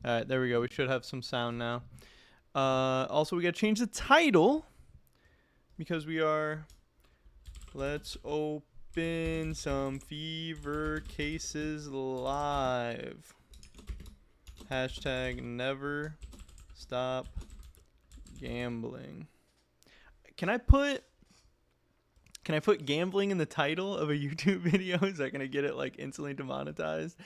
All right, there we go. We should have some sound now. Also, we got to change the title because we are. Let's open some fever cases live. Hashtag never stop gambling. Can I put gambling in the title of a YouTube video? Is that gonna get it like instantly demonetized?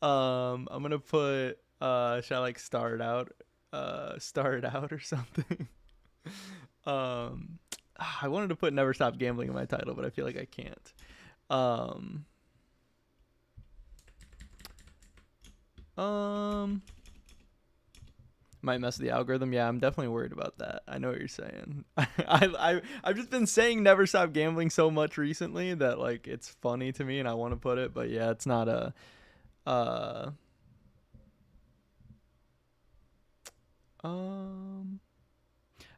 I'm gonna put should I like start out or something? I wanted to put never stop gambling in my title, but I feel like I can't. Might mess the algorithm. Yeah, I'm definitely worried about that. I know what you're saying. I've just been saying never stop gambling so much recently that like it's funny to me and I want to put it, but yeah, it's not a I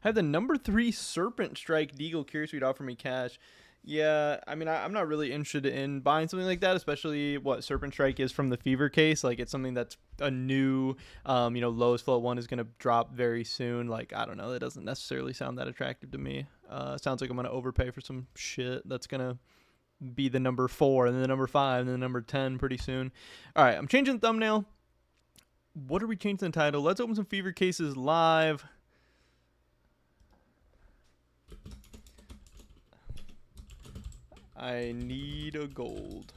have the number 3 Serpent Strike Deagle. Curious if you'd offer me cash. Yeah, I mean, I'm not really interested in buying something like that, especially what Serpent Strike is from the Fever case. Like, it's something that's a new, lowest float one is going to drop very soon. Like, I don't know. That doesn't necessarily sound that attractive to me. Sounds like I'm going to overpay for some shit that's going to be the number 4 and then the number 5 and then the number 10 pretty soon. All right, I'm changing the thumbnail. What are we changing the title? Let's open some Fever cases live. I need a gold.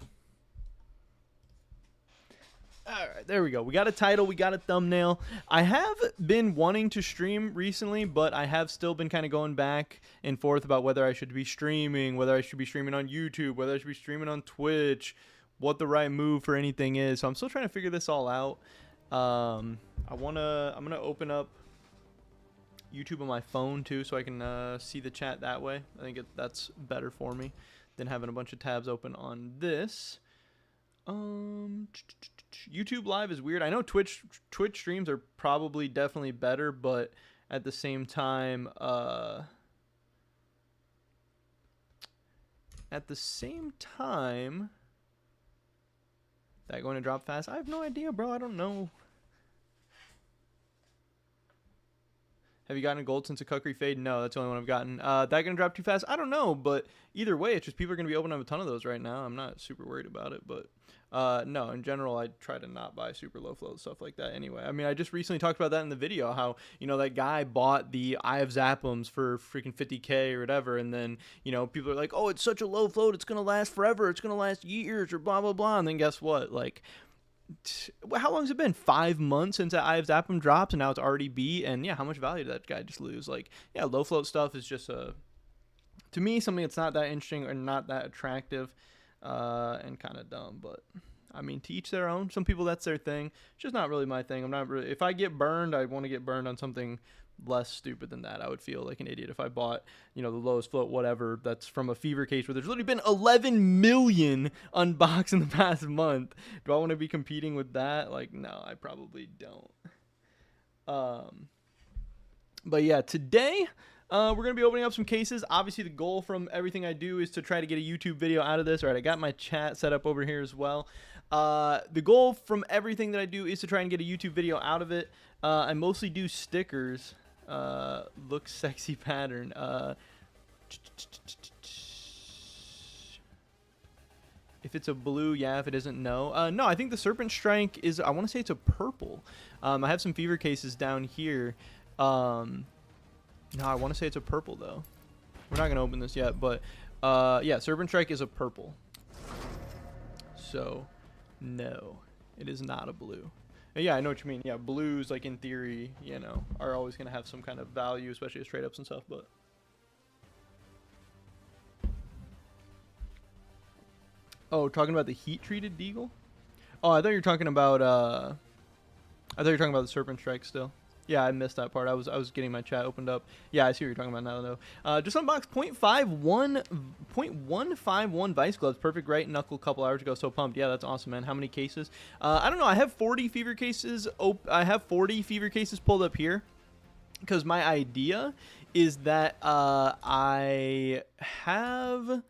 All right, there we go. We got a title. We got a thumbnail. I have been wanting to stream recently, but I have still been kind of going back and forth about whether I should be streaming, whether I should be streaming on YouTube, whether I should be streaming on Twitch, what the right move for anything is. So I'm still trying to figure this all out. I'm gonna open up YouTube on my phone too, so I can see the chat that way. I think that's better for me than having a bunch of tabs open on this. YouTube Live is weird. I know Twitch streams are probably definitely better, but at the same time, that going to drop fast? I have no idea, bro. I don't know. Have you gotten a gold since a Kukri fade? No, that's the only one I've gotten. That gonna drop too fast? I don't know, but either way, it's just people are gonna be opening up a ton of those right now. I'm not super worried about it, but no, in general, I try to not buy super low flow stuff like that anyway. I mean, I just recently talked about that in the video, how, that guy bought the Eye of Zapums for freaking 50K or whatever, and then, people are like, oh, it's such a low float, it's gonna last forever, it's gonna last years, or blah, blah, blah, and then guess what? Like, how long has it been? 5 months since that Eye of Zapum dropped, and now it's already beat. And yeah, how much value did that guy just lose? Like, yeah, low float stuff is just to me, something that's not that interesting or not that attractive, and kind of dumb. But I mean, to each their own. Some people, that's their thing. It's just not really my thing. I'm not really. If I get burned, I want to get burned on something less stupid than that. I would feel like an idiot if I bought, the lowest float whatever that's from a Fever case where there's literally been 11 million unboxed in the past month. Do I want to be competing with that? Like, no, I probably don't. But yeah, today we're going to be opening up some cases. Obviously, the goal from everything I do is to try to get a YouTube video out of this. All right, I got my chat set up over here as well. The goal from everything that I do is to try and get a YouTube video out of it. I mostly do stickers. Look sexy pattern. If it's a blue, yeah. If it isn't, no. No, I think the Serpent Strike is, I want to say it's a purple. I have some Fever cases down here. No, I want to say it's a purple, though. We're not going to open this yet, but yeah, Serpent Strike is a purple. So, no, it is not a blue. Yeah, I know what you mean. Yeah, blues, like, in theory, are always going to have some kind of value, especially as trade-ups and stuff, but... Oh, talking about the heat-treated Deagle? Oh, I thought you were talking about, the Serpent Strike still. Yeah, I missed that part. I was getting my chat opened up. Yeah, I see what you're talking about now, though. Just unboxed 0.151 Vice Gloves. Perfect right knuckle a couple hours ago. So pumped. Yeah, that's awesome, man. How many cases? I don't know. I have 40 Fever cases. I have 40 Fever cases pulled up here because my idea is that I have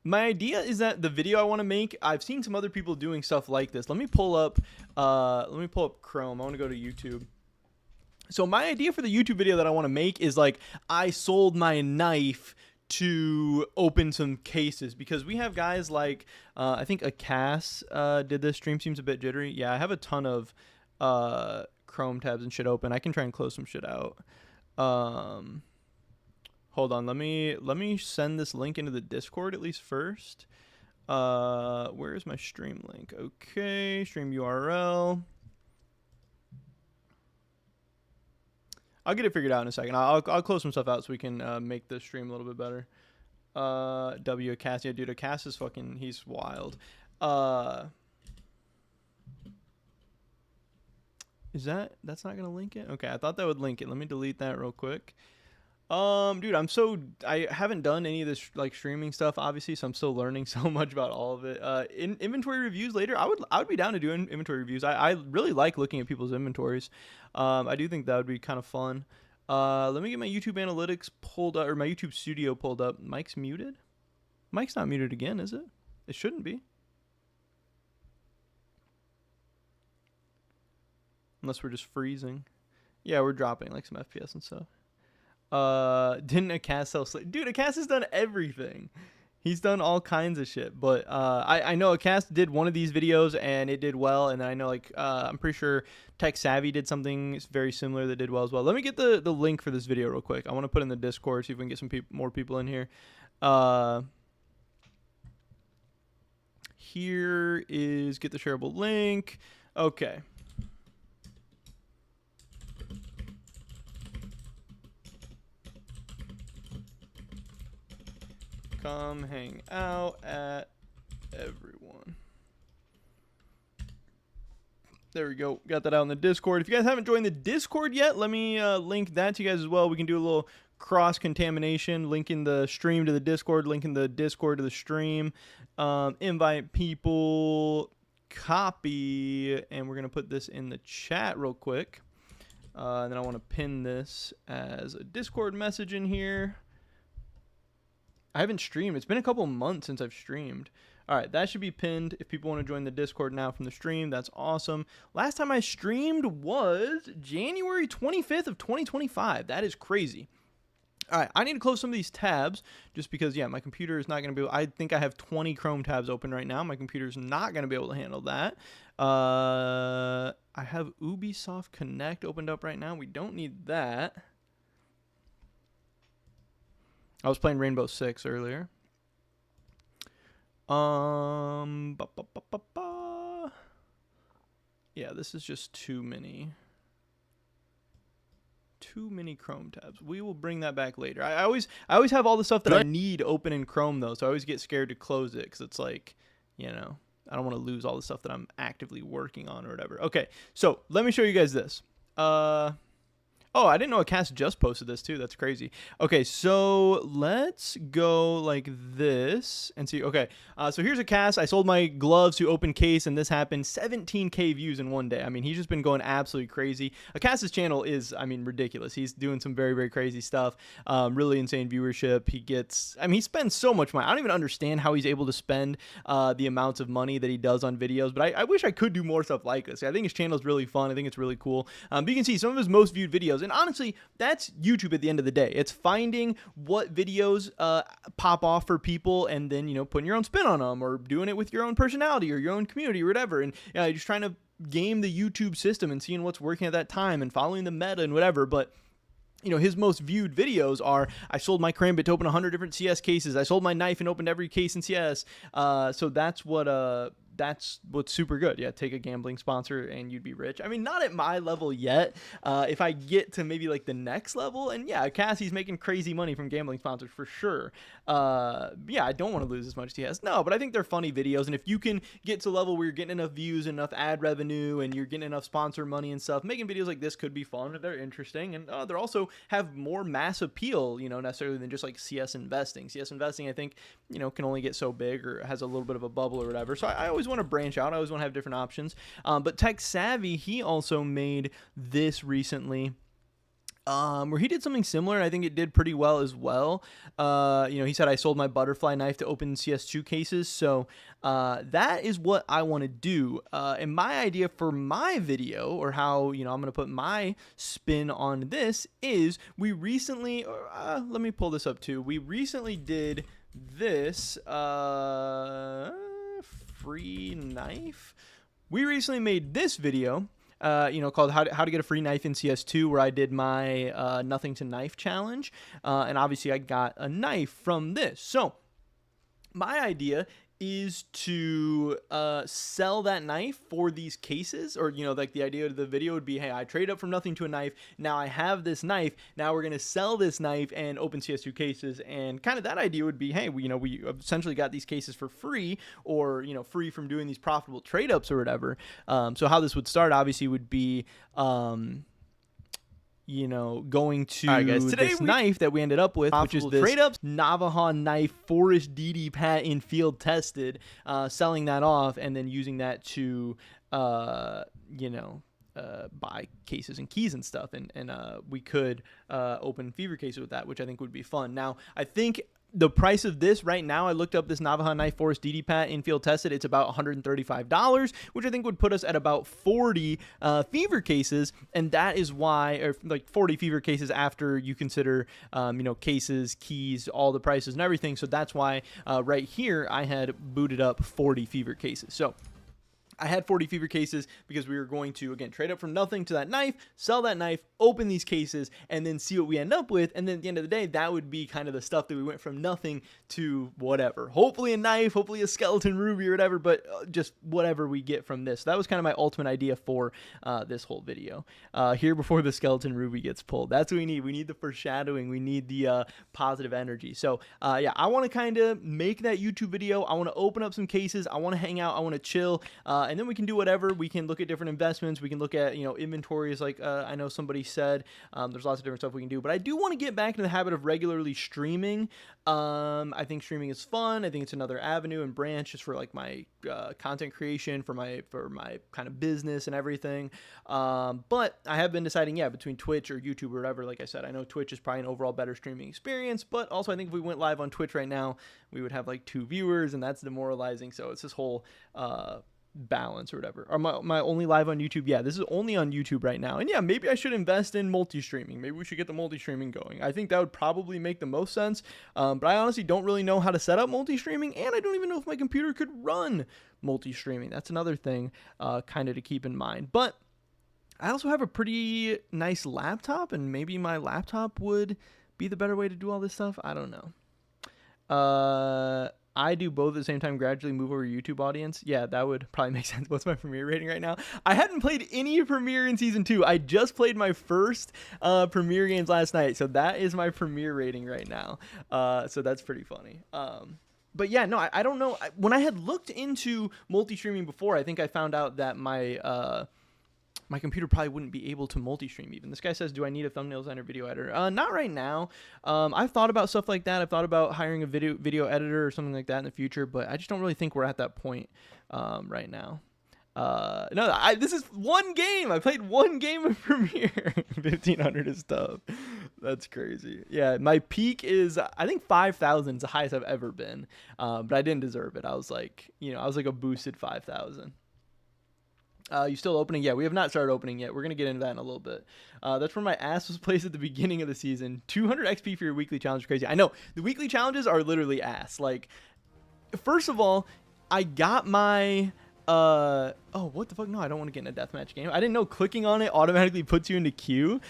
My idea is that the video I want to make, I've seen some other people doing stuff like this. Let me pull up Chrome. I want to go to YouTube. So my idea for the YouTube video that I want to make is like, I sold my knife to open some cases, because we have guys like I think Cass did this. Stream seems a bit jittery. Yeah, I have a ton of Chrome tabs and shit open. I can try and close some shit out. Hold on, let me send this link into the Discord at least first. Where's my stream link? Okay, stream URL. I'll get it figured out in a second. I'll close some stuff out so we can make the stream a little bit better. Cass, yeah, dude, Cass is fucking, he's wild. That's not gonna link it? Okay, I thought that would link it. Let me delete that real quick. Dude, I haven't done any of this like streaming stuff, obviously, so I'm still learning so much about all of it. Inventory reviews later, I would be down to do inventory reviews. I really like looking at people's inventories. I do think that would be kind of fun. Let me get my YouTube analytics pulled up, or my YouTube studio pulled up. Mike's muted? Mike's not muted again, is it? It shouldn't be. Unless we're just freezing. Yeah, we're dropping like some FPS and stuff. Didn't Akas sell dude, Akas has done everything. He's done all kinds of shit, but I know Akas did one of these videos and it did well, and then I know like I'm pretty sure Tech Savvy did something very similar that did well as well. Let me get the link for this video real quick. I want to put in the Discord, see if we can get some more people in here. Here is get the shareable link. Okay. Come hang out at everyone. There we go. Got that out in the Discord. If you guys haven't joined the Discord yet, let me link that to you guys as well. We can do a little cross-contamination, linking the stream to the Discord, linking the Discord to the stream, invite people, copy, and we're going to put this in the chat real quick. And then I want to pin this as a Discord message in here. I haven't streamed. It's been a couple months since I've streamed. All right, that should be pinned. If people want to join the Discord now from the stream, that's awesome. Last time I streamed was January 25th of 2025. That is crazy. All right, I need to close some of these tabs just because, yeah, my computer is not going to be able, I think I have 20 Chrome tabs open right now. My computer is not going to be able to handle that. I have Ubisoft Connect opened up right now. We don't need that. I was playing Rainbow Six earlier. Yeah, this is just too many Chrome tabs. We will bring that back later. I always have all the stuff that I need open in Chrome though, so I always get scared to close it because it's like, you know, I don't want to lose all the stuff that I'm actively working on or whatever. Okay, so let me show you guys this. Oh, I didn't know Akas just posted this too. That's crazy. Okay, so let's go like this and see. Okay, so here's Akas. I sold my gloves to Open Case, and this happened. 17K views in one day. I mean, he's just been going absolutely crazy. Akas's channel is, I mean, ridiculous. He's doing some very, very crazy stuff. Really insane viewership. He gets, I mean, he spends so much money. I don't even understand how he's able to spend the amounts of money that he does on videos, but I wish I could do more stuff like this. I think his channel is really fun. I think it's really cool. But you can see some of his most viewed videos. And honestly, that's YouTube at the end of the day. It's finding what videos pop off for people and then, you know, putting your own spin on them or doing it with your own personality or your own community or whatever. And just trying to game the YouTube system and seeing what's working at that time and following the meta and whatever. But you know, his most viewed videos are, I sold my Karambit to open 100 different CS cases. I sold my knife and opened every case in CS. So that's what's super good. Yeah, take a gambling sponsor and you'd be rich. I mean, not at my level yet. If I get to maybe like the next level, and yeah, Cassie's making crazy money from gambling sponsors for sure. Yeah, I don't want to lose as much as he has. No, but I think they're funny videos. And if you can get to a level where you're getting enough views, enough ad revenue, and you're getting enough sponsor money and stuff, making videos like this could be fun. They're interesting. And they're also have more mass appeal, you know, necessarily than just like CS investing. CS investing, I think, you know, can only get so big or has a little bit of a bubble or whatever. So I always want to branch out. I always want to have different options. But Tech Savvy, he also made this recently. where he did something similar, and I think it did pretty well as well. He said I sold my butterfly knife to open CS2 cases, so that is what I want to do. And my idea for my video, or how I'm going to put my spin on this, is we recently, let me pull this up too. We recently did this free knife. We recently made this video. Called how to get a free knife in CS2, where I did my nothing to knife challenge, and obviously I got a knife from this. So my idea is to sell that knife for these cases, or like the idea of the video would be, hey, I trade up from nothing to a knife, now I have this knife, now we're gonna sell this knife and open CS2 cases. And kind of that idea would be, hey, we essentially got these cases for free, or free from doing these profitable trade ups or whatever. So how this would start obviously would be going to this knife that we ended up with, which is this trade ups Navajo knife Forest DD patent field tested, selling that off and then using that to buy cases and keys and stuff, and we could open fever cases with that, which I think would be fun. Now I think the price of this right now, I looked up this Navajo knife Forest DD Pat infield tested. It's about $135, which I think would put us at about 40 fever cases, and that is why, or like 40 fever cases after you consider, cases, keys, all the prices and everything. So that's why right here I had booted up 40 fever cases. So I had 40 fever cases because we were going to, again, trade up from nothing to that knife, sell that knife, open these cases, and then see what we end up with. And then at the end of the day, that would be kind of the stuff that we went from nothing to whatever. Hopefully a knife, hopefully a skeleton ruby or whatever, but just whatever we get from this. So that was kind of my ultimate idea for this whole video. Here before the skeleton ruby gets pulled. That's what we need. We need the foreshadowing. We need the positive energy. So I want to kind of make that YouTube video. I want to open up some cases. I want to hang out. I want to chill. And then we can do whatever. We can look at different investments. We can look at, inventories, like I know somebody said. There's lots of different stuff we can do. But I do want to get back into the habit of regularly streaming. I think streaming is fun. I think it's another avenue and branch just for like my content creation, for my kind of business and everything. But I have been deciding, between Twitch or YouTube or whatever. Like I said, I know Twitch is probably an overall better streaming experience. But also I think if we went live on Twitch right now, we would have like 2 viewers, and that's demoralizing. So it's this whole balance or whatever. Or my only live on YouTube, this is only on YouTube right now. And maybe I should invest in multi-streaming. Maybe we should get the multi-streaming going. I think that would probably make the most sense. But I honestly don't really know how to set up multi-streaming, and I don't even know if my computer could run multi-streaming. That's another thing kind of to keep in mind. But I also have a pretty nice laptop, and maybe my laptop would be the better way to do all this stuff. I don't know. I do both at the same time, gradually move over YouTube audience. Yeah, that would probably make sense. What's my Premiere rating right now? I hadn't played any Premiere in Season 2. I just played my first Premiere games last night. So that is my Premiere rating right now. So that's pretty funny. But I don't know. When I had looked into multi-streaming before, I think I found out that my computer probably wouldn't be able to multi-stream even. This guy says, do I need a thumbnail designer video editor? Not right now. I've thought about stuff like that. I've thought about hiring a video editor or something like that in the future, but I just don't really think we're at that point right now. This is one game. I played one game of Premiere. 1,500 is tough. That's crazy. Yeah, my peak is, I think 5,000 is the highest I've ever been, but I didn't deserve it. I was like a boosted 5,000. You still opening? Yeah, we have not started opening yet. We're going to get into that in a little bit. That's where my ass was placed at the beginning of the season. 200 XP for your weekly challenge. Crazy. I know. The weekly challenges are literally ass. Like, first of all, I got my... oh, what the fuck? No, I don't want to get in a deathmatch game. I didn't know clicking on it automatically puts you into queue.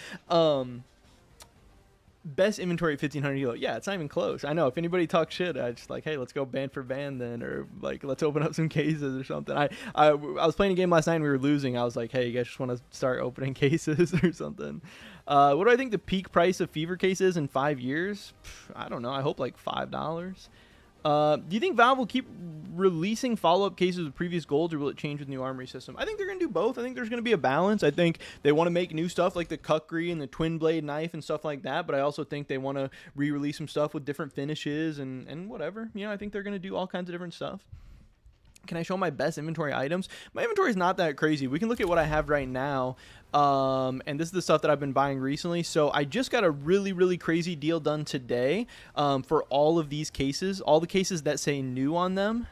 Best inventory at 1,500 elo. Yeah, it's not even close. I know. If anybody talks shit, I just like, hey, let's go band for band then, or like, let's open up some cases or something. I was playing a game last night and we were losing. I was like, hey, you guys just want to start opening cases or something. What do I think the peak price of fever cases in 5 years? I don't know. I hope like $5. Do you think Valve will keep releasing follow-up cases with previous golds, or will it change with the new armory system? I think they're going to do both. I think there's going to be a balance. I think they want to make new stuff like the Kukri and the twin blade knife and stuff like that, but I also think they want to re-release some stuff with different finishes and whatever. I think they're going to do all kinds of different stuff. Can I show my best inventory items? My inventory is not that crazy. We can look at what I have right now. And this is the stuff that I've been buying recently. So I just got a really, really crazy deal done today for all of these cases. All the cases that say new on them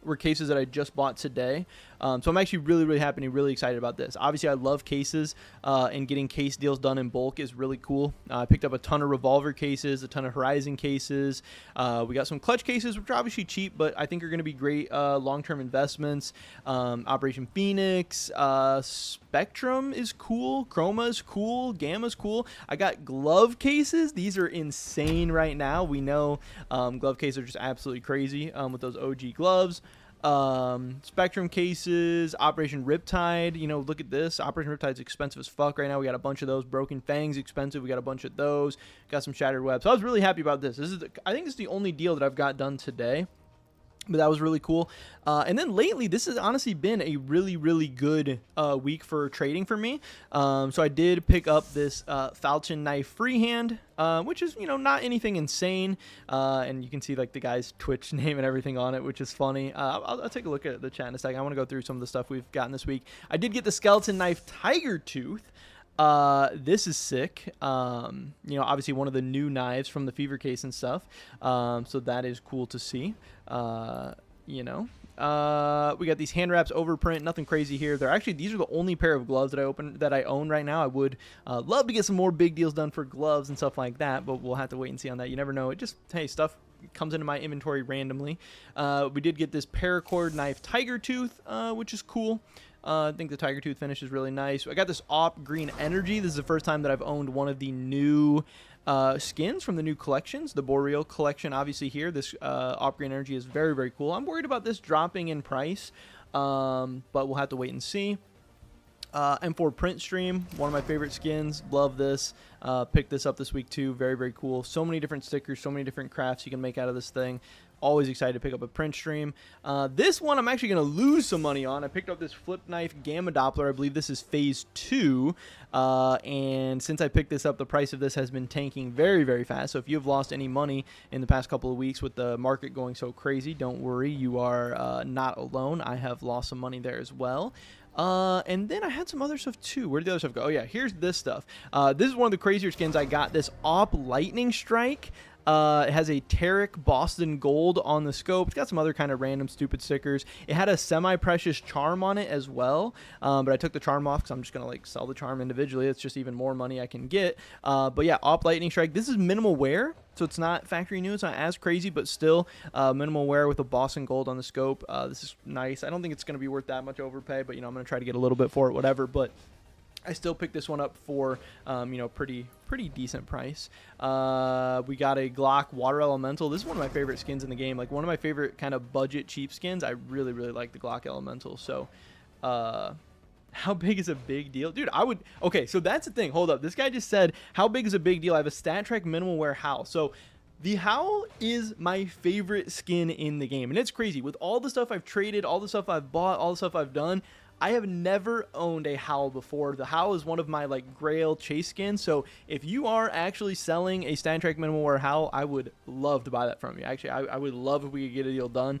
were cases that I just bought today. So I'm actually really, really happy and really excited about this. Obviously, I love cases, and getting case deals done in bulk is really cool. I picked up a ton of Revolver cases, a ton of Horizon cases. We got some Clutch cases, which are obviously cheap, but I think are going to be great long-term investments. Operation Phoenix, Spectrum is cool, Chroma is cool, Gamma is cool. I got glove cases. These are insane right now. We know glove cases are just absolutely crazy with those OG gloves. Spectrum cases, Operation Riptide. You know, look at this. Operation Riptide's expensive as fuck right now. We got a bunch of those. Broken Fangs expensive. We got a bunch of those. Got some Shattered Web. So I was really happy about this. I think this is the only deal that I've got done today. But that was really cool. And then lately, this has honestly been a really, really good week for trading for me. So I did pick up this Falchion knife freehand, which is, you know, not anything insane. And you can see like the guy's Twitch name and everything on it, which is funny. I'll take a look at the chat in a second. I want to go through some of the stuff we've gotten this week. I did get the Skeleton Knife Tiger Tooth. This is sick. You know, obviously one of the new knives from the Fever case and stuff. So that is cool to see. You know, we got these hand wraps overprint, nothing crazy here. These are the only pair of gloves that I own right now. I would love to get some more big deals done for gloves and stuff like that, but we'll have to wait and see on that. You never know. It just, hey, stuff comes into my inventory randomly. We did get this Paracord knife Tiger Tooth, which is cool. I think the Tiger Tooth finish is really nice. I got this Op Green Energy. This is the first time that I've owned one of the new skins from the new collections. The Boreal collection, obviously here. This Op Green Energy is very, very cool. I'm worried about this dropping in price, but we'll have to wait and see. M4 Print Stream, one of my favorite skins. Love this. Picked this up this week too. Very, very cool. So many different stickers, so many different crafts you can make out of this thing. Always excited to pick up a print stream. This one I'm actually going to lose some money on. I picked up this Flip Knife Gamma Doppler. I believe this is phase 2. And since I picked this up, the price of this has been tanking very, very fast. So if you've lost any money in the past couple of weeks with the market going so crazy, don't worry. You are not alone. I have lost some money there as well. And then I had some other stuff too. Where did the other stuff go? Oh yeah, here's this stuff. This is one of the crazier skins I got. This Op Lightning Strike. It has a Tarek Boston Gold on the scope. It's got some other kind of random stupid stickers. It had a semi-precious charm on it as well, but I took the charm off because I'm just going to like sell the charm individually. It's just even more money I can get. But yeah, Op Lightning Strike. This is minimal wear, so it's not factory new. It's not as crazy, but still minimal wear with a Boston Gold on the scope. This is nice. I don't think it's going to be worth that much overpay, but you know, I'm going to try to get a little bit for it, whatever. But I still picked this one up for, you know, pretty decent price. We got a Glock Water Elemental. This is one of my favorite skins in the game. Like one of my favorite kind of budget cheap skins. I really, really like the Glock Elemental. So, how big is a big deal? Dude, okay, so that's the thing. Hold up. This guy just said, how big is a big deal? I have a StatTrak minimal wear Howl. So, the Howl is my favorite skin in the game. And it's crazy. With all the stuff I've traded, all the stuff I've bought, all the stuff I've done, I have never owned a Howl before. The Howl is one of my like grail chase skins. So if you are actually selling a StatTrak minimal wear Howl, I would love to buy that from you. Actually, I would love if we could get a deal done.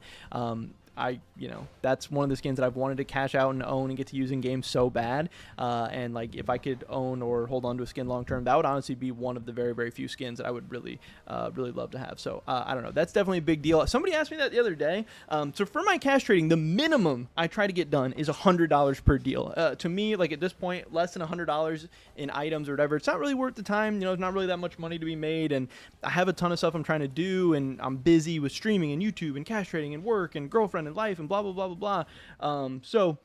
You know, that's one of the skins that I've wanted to cash out and own and get to use in games so bad. And like if I could own or hold on to a skin long term, that would honestly be one of the very, very few skins that I would really, really love to have. So I don't know. That's definitely a big deal. Somebody asked me that the other day. So for my cash trading, the minimum I try to get done is $100 per deal. To me, like at this point, less than $100 in items or whatever, it's not really worth the time. You know, it's not really that much money to be made. And I have a ton of stuff I'm trying to do, and I'm busy with streaming and YouTube and cash trading and work and girlfriend and life and blah blah blah blah blah. So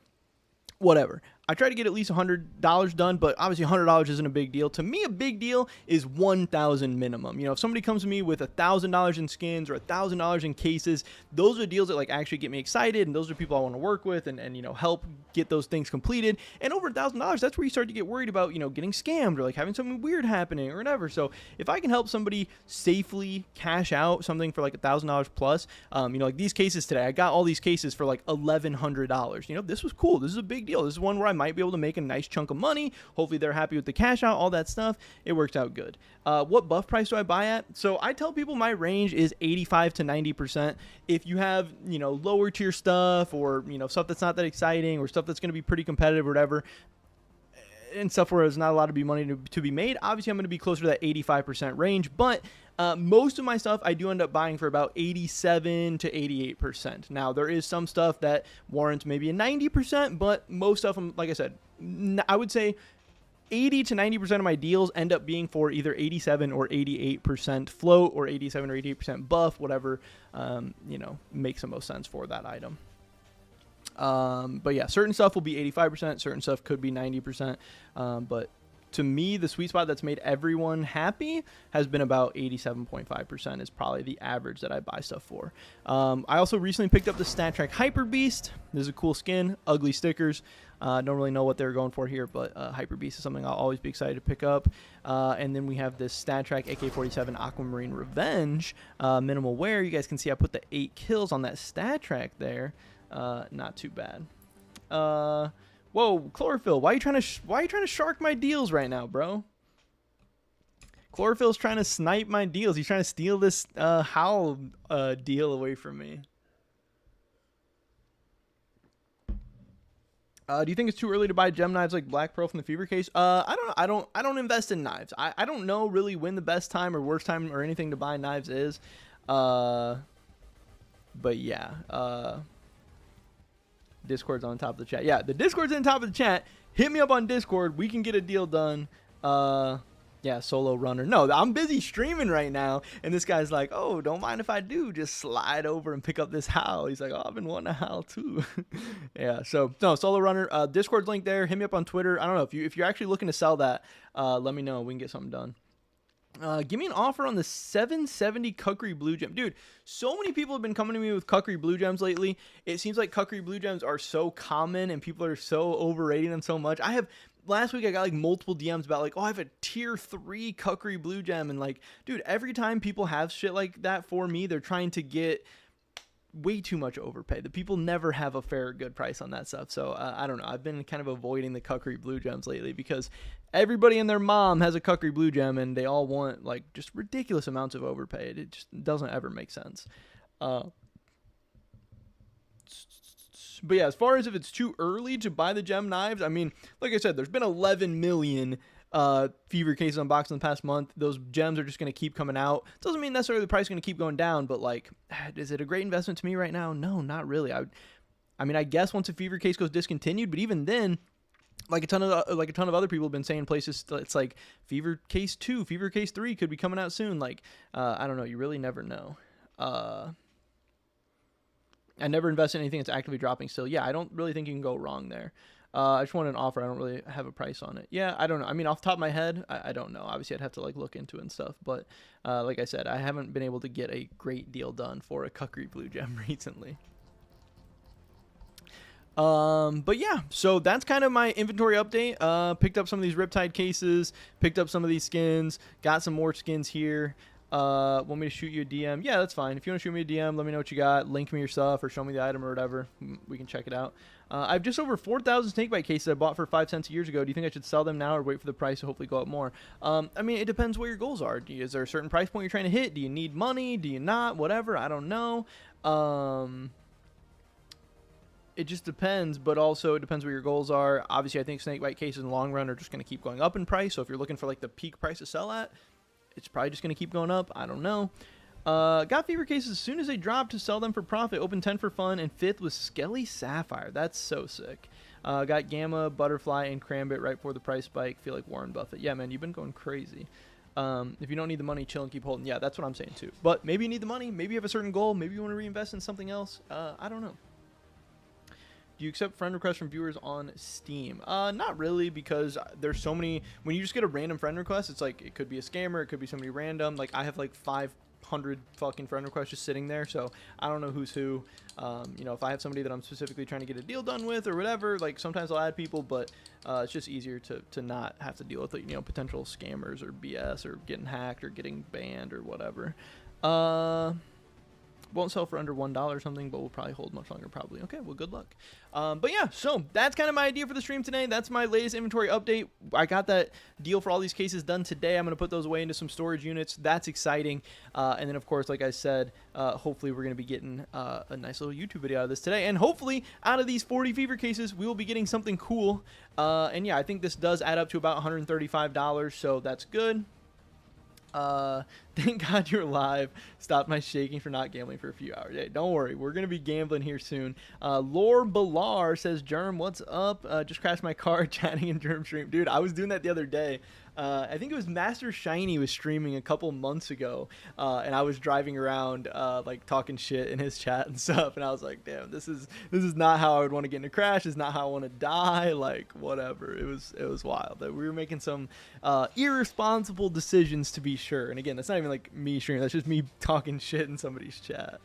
whatever, I try to get at least $100 done, but obviously $100 isn't a big deal. To me, a big deal is $1,000 minimum. You know, if somebody comes to me with $1,000 in skins or $1,000 in cases, those are deals that like actually get me excited, and those are people I want to work with and you know, help get those things completed. And over $1,000, that's where you start to get worried about, you know, getting scammed or like having something weird happening or whatever. So if I can help somebody safely cash out something for like $1,000 plus, you know, like these cases today, I got all these cases for like $1,100. You know, this was cool. This is a big deal. This is one where I might be able to make a nice chunk of money. Hopefully they're happy with the cash out, all that stuff. It works out good. What buff price do I buy at? So I tell people my range is 85 to 90%. If you have, you know, lower tier stuff, or, you know, stuff that's not that exciting, or stuff that's going to be pretty competitive or whatever, and stuff where there's not a lot of money to be made, obviously I'm going to be closer to that 85% range. But most of my stuff I do end up buying for about 87 to 88%. Now, there is some stuff that warrants maybe a 90%, but most stuff, like I said, I would say 80 to 90% of my deals end up being for either 87 or 88% float, or 87 or 88% buff, whatever, you know, makes the most sense for that item. But yeah, certain stuff will be 85%, certain stuff could be 90%. But to me, the sweet spot that's made everyone happy has been about 87.5% is probably the average that I buy stuff for. I also recently picked up the StatTrak Hyper Beast. This is a cool skin, ugly stickers. Don't really know what they're going for here, but Hyper Beast is something I'll always be excited to pick up. And then we have this StatTrak AK-47 Aquamarine Revenge minimal wear. You guys can see I put the 8 kills on that StatTrak there. Not too bad. Whoa, Chlorophyll, why are you trying to shark my deals right now, bro? Chlorophyll's trying to snipe my deals. He's trying to steal this Howl deal away from me. Do you think it's too early to buy gem knives like Black Pearl from the Fever Case? I don't know. I don't invest in knives. I don't know really when the best time or worst time or anything to buy knives is. But yeah. Discord's on top of the chat. Yeah, the Discord's on top of the chat. Hit me up on Discord. We can get a deal done. Yeah, solo runner. No, I'm busy streaming right now. And this guy's like, oh, don't mind if I do. Just slide over and pick up this Howl. He's like, oh, I've been wanting a Howl too. Yeah, so no, solo runner. Discord's link there. Hit me up on Twitter. I don't know if you're actually looking to sell that. Let me know. We can get something done. Give me an offer on the 770 Kukri Blue Gem. Dude, so many people have been coming to me with Kukri Blue Gems lately. It seems like Kukri Blue Gems are so common and people are so overrating them so much. Last week I got like multiple DMs about like, oh, I have a tier 3 Kukri Blue Gem. And like, dude, every time people have shit like that for me, they're trying to get way too much overpay. The people never have a fair, good price on that stuff. So I don't know. I've been kind of avoiding the Kukri Blue Gems lately because everybody and their mom has a Kukri Blue Gem and they all want like just ridiculous amounts of overpay. It just doesn't ever make sense. But yeah, as far as if it's too early to buy the gem knives, I mean, like I said, there's been 11 million Fever Cases unboxed in the past month. Those gems are just going to keep coming out. Doesn't mean necessarily the price is going to keep going down, but like, is it a great investment to me right now? No, not really. I mean, I guess once a Fever Case goes discontinued, but even then, like a ton of other people have been saying places, it's like Fever Case 2, Fever Case 3 could be coming out soon. Like, I don't know. You really never know. I never invest in anything that's actively dropping still. Yeah, I don't really think you can go wrong there. I just want an offer. I don't really have a price on it. Yeah, I don't know. I mean, off the top of my head, I don't know. Obviously, I'd have to like look into it and stuff. But like I said, I haven't been able to get a great deal done for a Kukri Blue Gem recently. But yeah, so that's kind of my inventory update. Picked up some of these Riptide cases, picked up some of these skins, got some more skins here. Want me to shoot you a DM? Yeah, that's fine. If you want to shoot me a DM, let me know what you got. Link me your stuff or show me the item or whatever. We can check it out. I have just over 4,000 snakebite cases I bought for 5 cents years ago. Do you think I should sell them now or wait for the price to hopefully go up more? I mean, it depends what your goals are. Is there a certain price point you're trying to hit? Do you need money? Do you not? Whatever. I don't know. It just depends, but also it depends what your goals are. Obviously, I think snakebite cases in the long run are just going to keep going up in price. So if you're looking for like the peak price to sell at, it's probably just going to keep going up. I don't know. Got Fever Cases as soon as they dropped to sell them for profit. Open 10 for fun, and 5th was Skelly Sapphire. That's so sick. Got Gamma, Butterfly, and Crambit right before the price spike. Feel like Warren Buffett. Yeah, man, you've been going crazy. If you don't need the money, chill and keep holding. Yeah, that's what I'm saying too. But maybe you need the money. Maybe you have a certain goal. Maybe you want to reinvest in something else. I don't know. Do you accept friend requests from viewers on Steam? Not really, because there's so many. When you just get a random friend request, it's like it could be a scammer, it could be somebody random. Like I have like 500 fucking friend requests just sitting there, so I don't know who's who. You know, if I have somebody that I'm specifically trying to get a deal done with or whatever, like sometimes I'll add people, but it's just easier to not have to deal with, you know, potential scammers or BS or getting hacked or getting banned or whatever. won't sell for under $1 or something, but we'll probably hold much longer probably. Okay, well, good luck. But yeah, so that's kind of my idea for the stream today. That's my latest inventory update. I got that deal for all these cases done today. I'm going to put those away into some storage units. That's exciting. And then, of course, like I said, hopefully we're going to be getting a nice little YouTube video out of this today. And hopefully out of these 40 fever cases, we will be getting something cool. And yeah, I think this does add up to about $135, so that's good. Thank God you're live. Stop my shaking for not gambling for a few hours. Hey, don't worry, we're gonna be gambling here soon. Lore Balar says, Germ, what's up? Just crashed my car chatting in Germ stream. Dude, I was doing that the other day. I think it was Master Shiny was streaming a couple months ago, and I was driving around like talking shit in his chat and stuff, and I was like, damn, this is not how I would want to get in a crash. It's not how I want to die. Like, whatever. It was wild. We were making some irresponsible decisions, to be sure. And again, that's not even like me streaming. That's just me talking shit in somebody's chat,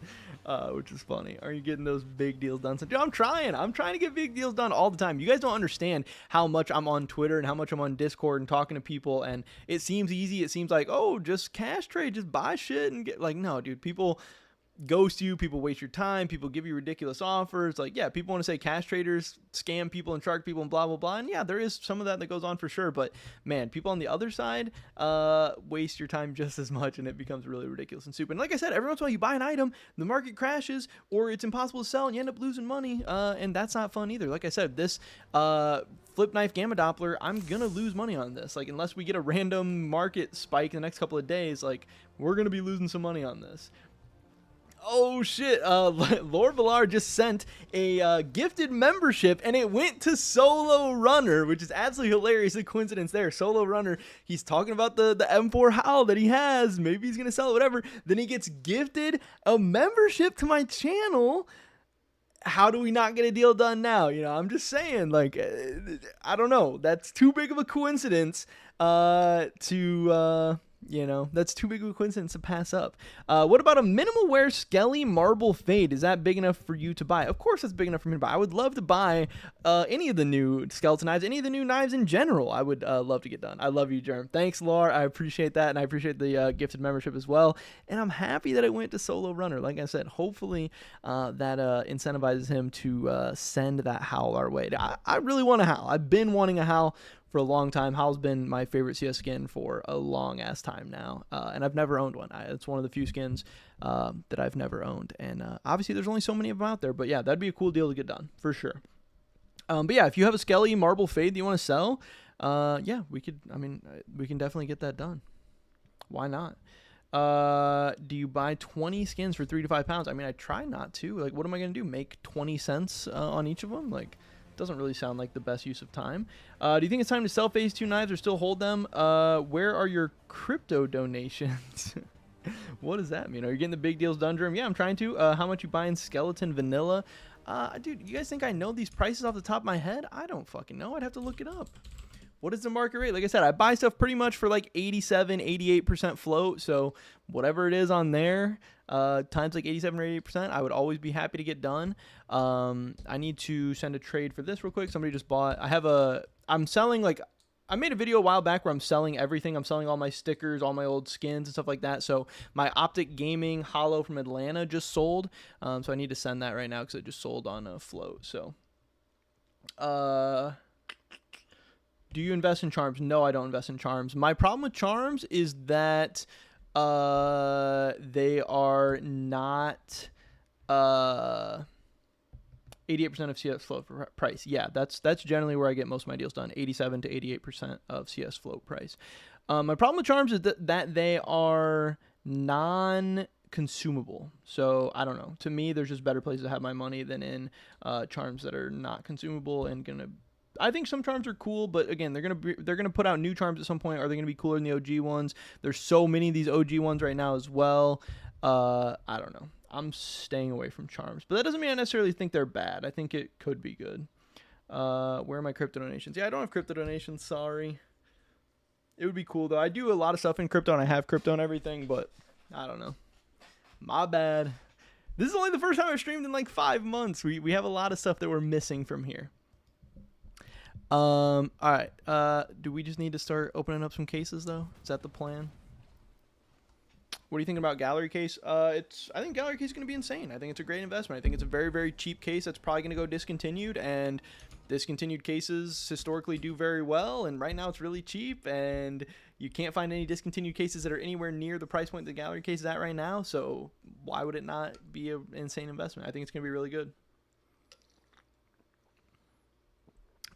which is funny. Are you getting those big deals done? So, dude, I'm trying to get big deals done all the time. You guys don't understand how much I'm on Twitter and how much I'm on Discord and talking to people. And it seems easy. It seems like, oh, just cash trade, just buy shit and get, like, no, dude, people ghost you, people waste your time, people give you ridiculous offers. Like, yeah, people want to say cash traders scam people and shark people and blah blah blah, and yeah, there is some of that goes on for sure, but man, people on the other side waste your time just as much, and it becomes really ridiculous and stupid. And like I said, every once in a while you buy an item, the market crashes, or it's impossible to sell, and you end up losing money, and that's not fun either. Like I said, this Flip Knife Gamma Doppler, I'm gonna lose money on this, like, unless we get a random market spike in the next couple of days, like, we're gonna be losing some money on this. Oh shit, Lord Villar just sent a gifted membership, and it went to Solo Runner, which is absolutely hilarious. A coincidence there. Solo Runner, he's talking about the M4 Howl that he has. Maybe he's gonna sell it, whatever. Then he gets gifted a membership to my channel. How do we not get a deal done now? You know, I'm just saying, like, I don't know. That's too big of a coincidence you know, that's too big of a coincidence to pass up. What about a minimal wear Skelly Marble Fade? Is that big enough for you to buy? Of course it's big enough for me to buy. I would love to buy any of the new skeleton knives, any of the new knives in general. I would love to get done. I love you, Germ. Thanks, Laura. I appreciate that, and I appreciate the gifted membership as well. And I'm happy that it went to Solo Runner. Like I said, hopefully that incentivizes him to send that Howl our way. I really want a Howl. I've been wanting a Howl for a long time. Howl's been my favorite CS skin for a long ass time now, and I've never owned one. It's one of the few skins that I've never owned, and obviously there's only so many of them out there, but yeah, that'd be a cool deal to get done for sure. But yeah, if you have a Skelly Marble Fade that you want to sell, yeah, we can definitely get that done. Why not? Do you buy 20 skins for 3 to 5 pounds? I mean, I try not to. Like, what am I gonna do, make 20 cents on each of them? Like, doesn't really sound like the best use of time. Do you think it's time to sell phase 2 knives or still hold them? Where are your crypto donations? What does that mean? Are you getting the big deals done, Germ? Yeah, I'm trying to. How much you buying Skeleton Vanilla? Dude, you guys think I know these prices off the top of my head? I don't fucking know. I'd have to look it up. What is the market rate? Like I said, I buy stuff pretty much for like 87, 88% float. So whatever it is on there, times like 87 or 88%, I would always be happy to get done. I need to send a trade for this real quick. Somebody just bought, I'm selling, like, I made a video a while back where I'm selling everything. I'm selling all my stickers, all my old skins and stuff like that. So my Optic Gaming Hollow from Atlanta just sold. So I need to send that right now because it just sold on a float. So, do you invest in charms? No, I don't invest in charms. My problem with charms is that they are not 88% of CS float price. Yeah, that's generally where I get most of my deals done. 87 to 88% of CS float price. My problem with charms is that they are non-consumable. So I don't know. To me, there's just better places to have my money than in charms that are not consumable and gonna. I think some charms are cool, but again, they're gonna put out new charms at some point. Are they gonna be cooler than the OG ones? There's so many of these OG ones right now as well. I don't know. I'm staying away from charms, but that doesn't mean I necessarily think they're bad. I think it could be good. Where are my crypto donations? Yeah, I don't have crypto donations. Sorry. It would be cool though. I do a lot of stuff in crypto and I have crypto and everything, but I don't know. My bad. This is only the first time I've streamed in like 5 months. We have a lot of stuff that we're missing from here. All right. Do we just need to start opening up some cases though? Is that the plan? What do you think about Gallery Case? I think Gallery Case is going to be insane. I think it's a great investment. I think it's a very, very cheap case that's probably going to go discontinued, and discontinued cases historically do very well, and right now it's really cheap, and you can't find any discontinued cases that are anywhere near the price point the Gallery Case is at right now, so why would it not be an insane investment? I think it's going to be really good.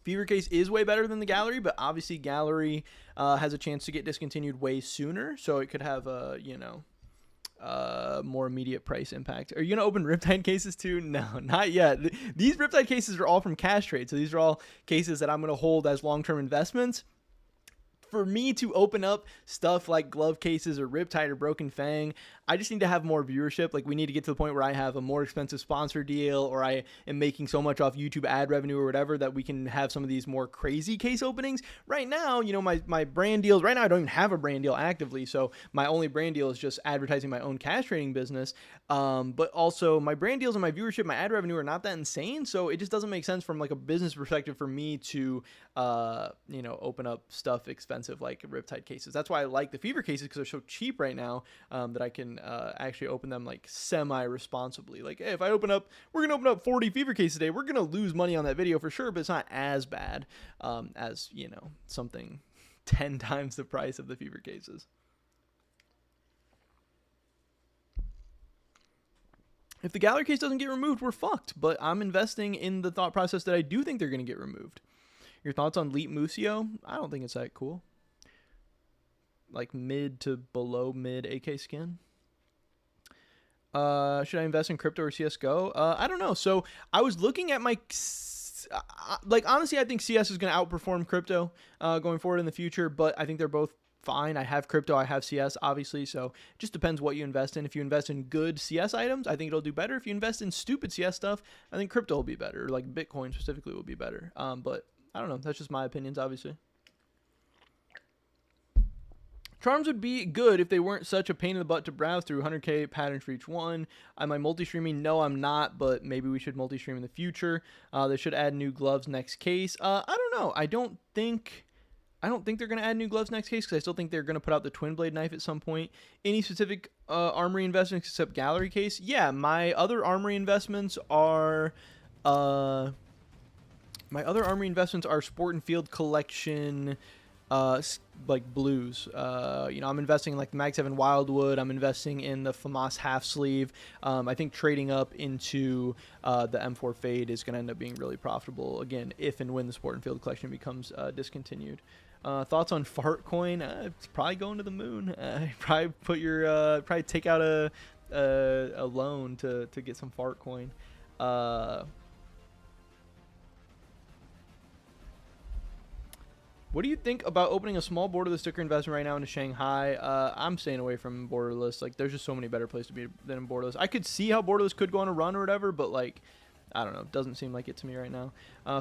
Fever Case is way better than the Gallery, but obviously Gallery has a chance to get discontinued way sooner, so it could have a, more immediate price impact. Are you gonna open Riptide cases too? No, not yet. These Riptide cases are all from cash trade, so these are all cases that I'm gonna hold as long-term investments. For me to open up stuff like glove cases or Riptide or Broken Fang, I just need to have more viewership. Like, we need to get to the point where I have a more expensive sponsor deal, or I am making so much off YouTube ad revenue or whatever that we can have some of these more crazy case openings. Right now, my brand deals, right now I don't even have a brand deal actively, so my only brand deal is just advertising my own cash trading business. But also my brand deals and my viewership, my ad revenue are not that insane, so it just doesn't make sense from like a business perspective for me to, open up stuff expensive like Riptide cases. That's why I like the Fever cases, because they're so cheap right now that I can actually open them like semi-responsibly. Like, hey, if we're gonna open up 40 Fever cases today, we're gonna lose money on that video for sure, but it's not as bad as something 10 times the price of the Fever cases. If the Gallery case doesn't get removed, we're fucked, but I'm investing in the thought process that I do think they're going to get removed. Your thoughts on Leap Museo? I don't think it's that cool. Like mid to below mid AK skin. Should I invest in crypto or CSGO? I don't know. So I was looking at my... honestly, I think CS is going to outperform crypto going forward in the future, but I think they're both fine. I have crypto, I have CS, obviously, so it just depends what you invest in. If you invest in good CS items, I think it'll do better. If you invest in stupid CS stuff, I think crypto will be better, like Bitcoin specifically will be better. But I don't know. That's just my opinions, obviously. Charms would be good if they weren't such a pain in the butt to browse through. 100k patterns for each one. Am I multi-streaming? No, I'm not, but maybe we should multi-stream in the future. They should add new gloves next case. I don't know. I don't think they're going to add new gloves next case, because I still think they're going to put out the twin blade knife at some point. Any specific armory investments except Gallery case? Yeah, my other armory investments are Sport and Field collection, like blues. I'm investing in like the Mag 7 Wildwood. I'm investing in the FAMAS half sleeve. I think trading up into the M4 Fade is going to end up being really profitable, again, if and when the Sport and Field collection becomes discontinued. Thoughts on Fart Coin? It's probably going to the moon. Probably take out a loan to get some Fart Coin. What do you think about opening a small borderless sticker investment right now into Shanghai? I'm staying away from borderless. Like, there's just so many better places to be than in borderless. I could see how borderless could go on a run or whatever, but like, I don't know. It doesn't seem like it to me right now.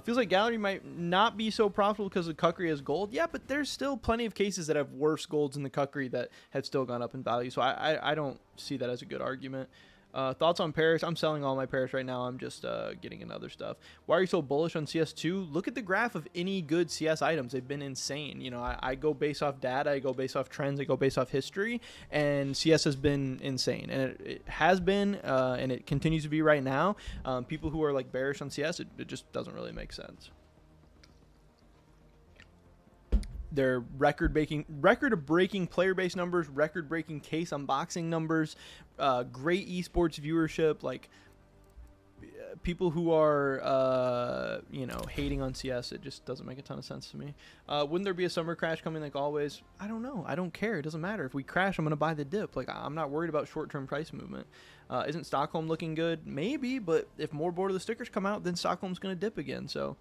Feels like Gallery might not be so profitable because the Kukri has gold. Yeah, but there's still plenty of cases that have worse golds in the Kukri that have still gone up in value. So I don't see that as a good argument. Thoughts on Paris? I'm selling all my Paris right now. I'm just getting in other stuff. Why are you so bullish on CS2? Look at the graph of any good CS items. They've been insane. I go based off data. I go based off trends. I go based off history. And CS has been insane. And it has been, and it continues to be right now. People who are like bearish on CS, it just doesn't really make sense. Their record-breaking player-based numbers, record-breaking case unboxing numbers, great esports viewership. Like, people who are, hating on CS, it just doesn't make a ton of sense to me. Wouldn't there be a summer crash coming like always? I don't know. I don't care. It doesn't matter. If we crash, I'm going to buy the dip. Like, I'm not worried about short-term price movement. Isn't Stockholm looking good? Maybe, but if more borderless stickers come out, then Stockholm's going to dip again, so...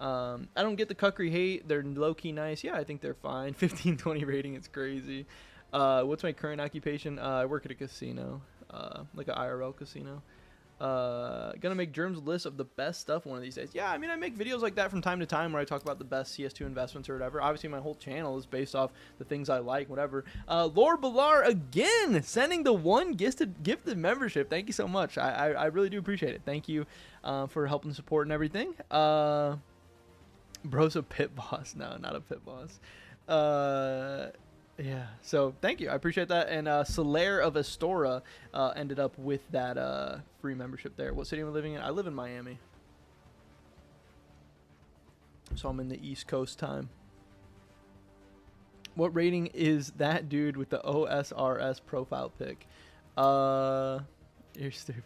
I don't get the Kukri hate. They're low-key nice. Yeah, I think they're fine. 15-20 rating, it's crazy. What's my current occupation? I work at a casino, like an IRL casino. Gonna make Germ's list of the best stuff one of these days. Yeah, I mean, I make videos like that from time to time where I talk about the best CS2 investments or whatever. Obviously, my whole channel is based off the things I like, whatever. Lord Balar, again, sending the one gifted membership. Thank you so much. I really do appreciate it. Thank you for helping support and everything. Bro's a pit boss. No, not a pit boss. Yeah. So thank you. I appreciate that. And Solaire of Astora ended up with that free membership there. What city am I living in? I live in Miami. So I'm in the East Coast time. What rating is that dude with the OSRS profile pic? You're stupid.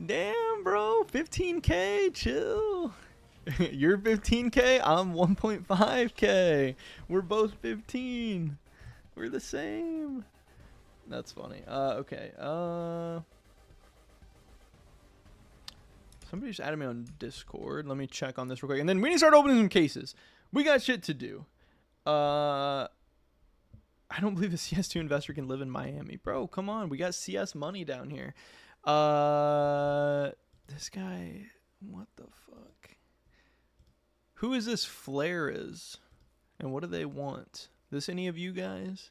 Damn, bro. 15K. Chill. You're 15K. I'm 1.5K. We're both 15. We're the same. That's funny. Okay. Somebody just added me on Discord. Let me check on this real quick. And then we need to start opening some cases. We got shit to do. I don't believe a CS2 investor can live in Miami. Bro, come on. We got CS money down here. This guy, what the fuck? Who is this Flare is? And what do they want? This any of you guys?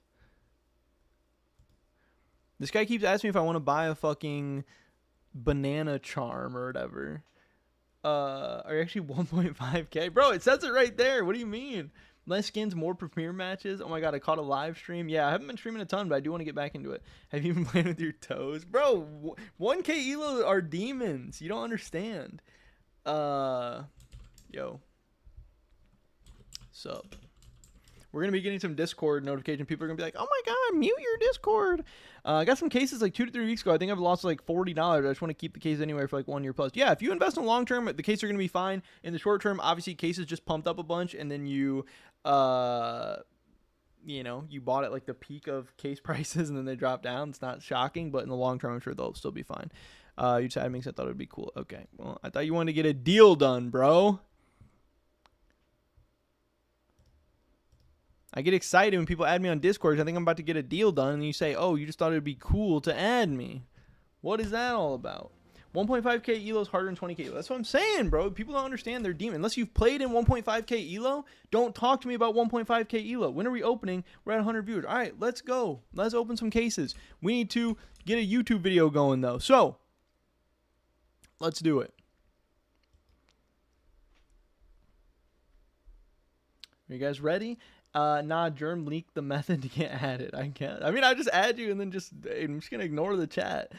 This guy keeps asking me if I want to buy a fucking banana charm or whatever. Are you actually 1.5K? Bro, it says it right there. What do you mean? Less skins, more premier matches. Oh my god, I caught a live stream. Yeah, I haven't been streaming a ton, but I do want to get back into it. Have you been playing with your toes? Bro, 1K elo are demons. You don't understand. Yo. Sup. We're going to be getting some Discord notification. People are going to be like, oh my god, mute your Discord. I got some cases like 2 to 3 weeks ago. I think I've lost like $40. I just want to keep the case anyway for like 1 year plus. Yeah, if you invest in long term, the cases are going to be fine. In the short term, obviously cases just pumped up a bunch, and then you bought at like the peak of case prices and then they dropped down. It's not shocking, but in the long term, I'm sure they'll still be fine. You just had me, I thought it would be cool. Okay, well, I thought you wanted to get a deal done, bro. I get excited when people add me on Discord. I think I'm about to get a deal done, and you say, oh, you just thought it would be cool to add me. What is that all about? 1.5K elo is harder than 20K elo. That's what I'm saying, bro. People don't understand their demon. Unless you've played in 1.5K elo, don't talk to me about 1.5K elo. When are we opening? We're at 100 viewers. All right, let's go. Let's open some cases. We need to get a YouTube video going, though. So, let's do it. Are you guys ready? Nah, Germ leaked the method to get added. I can't. I mean, I just add you and then I'm just going to ignore the chat.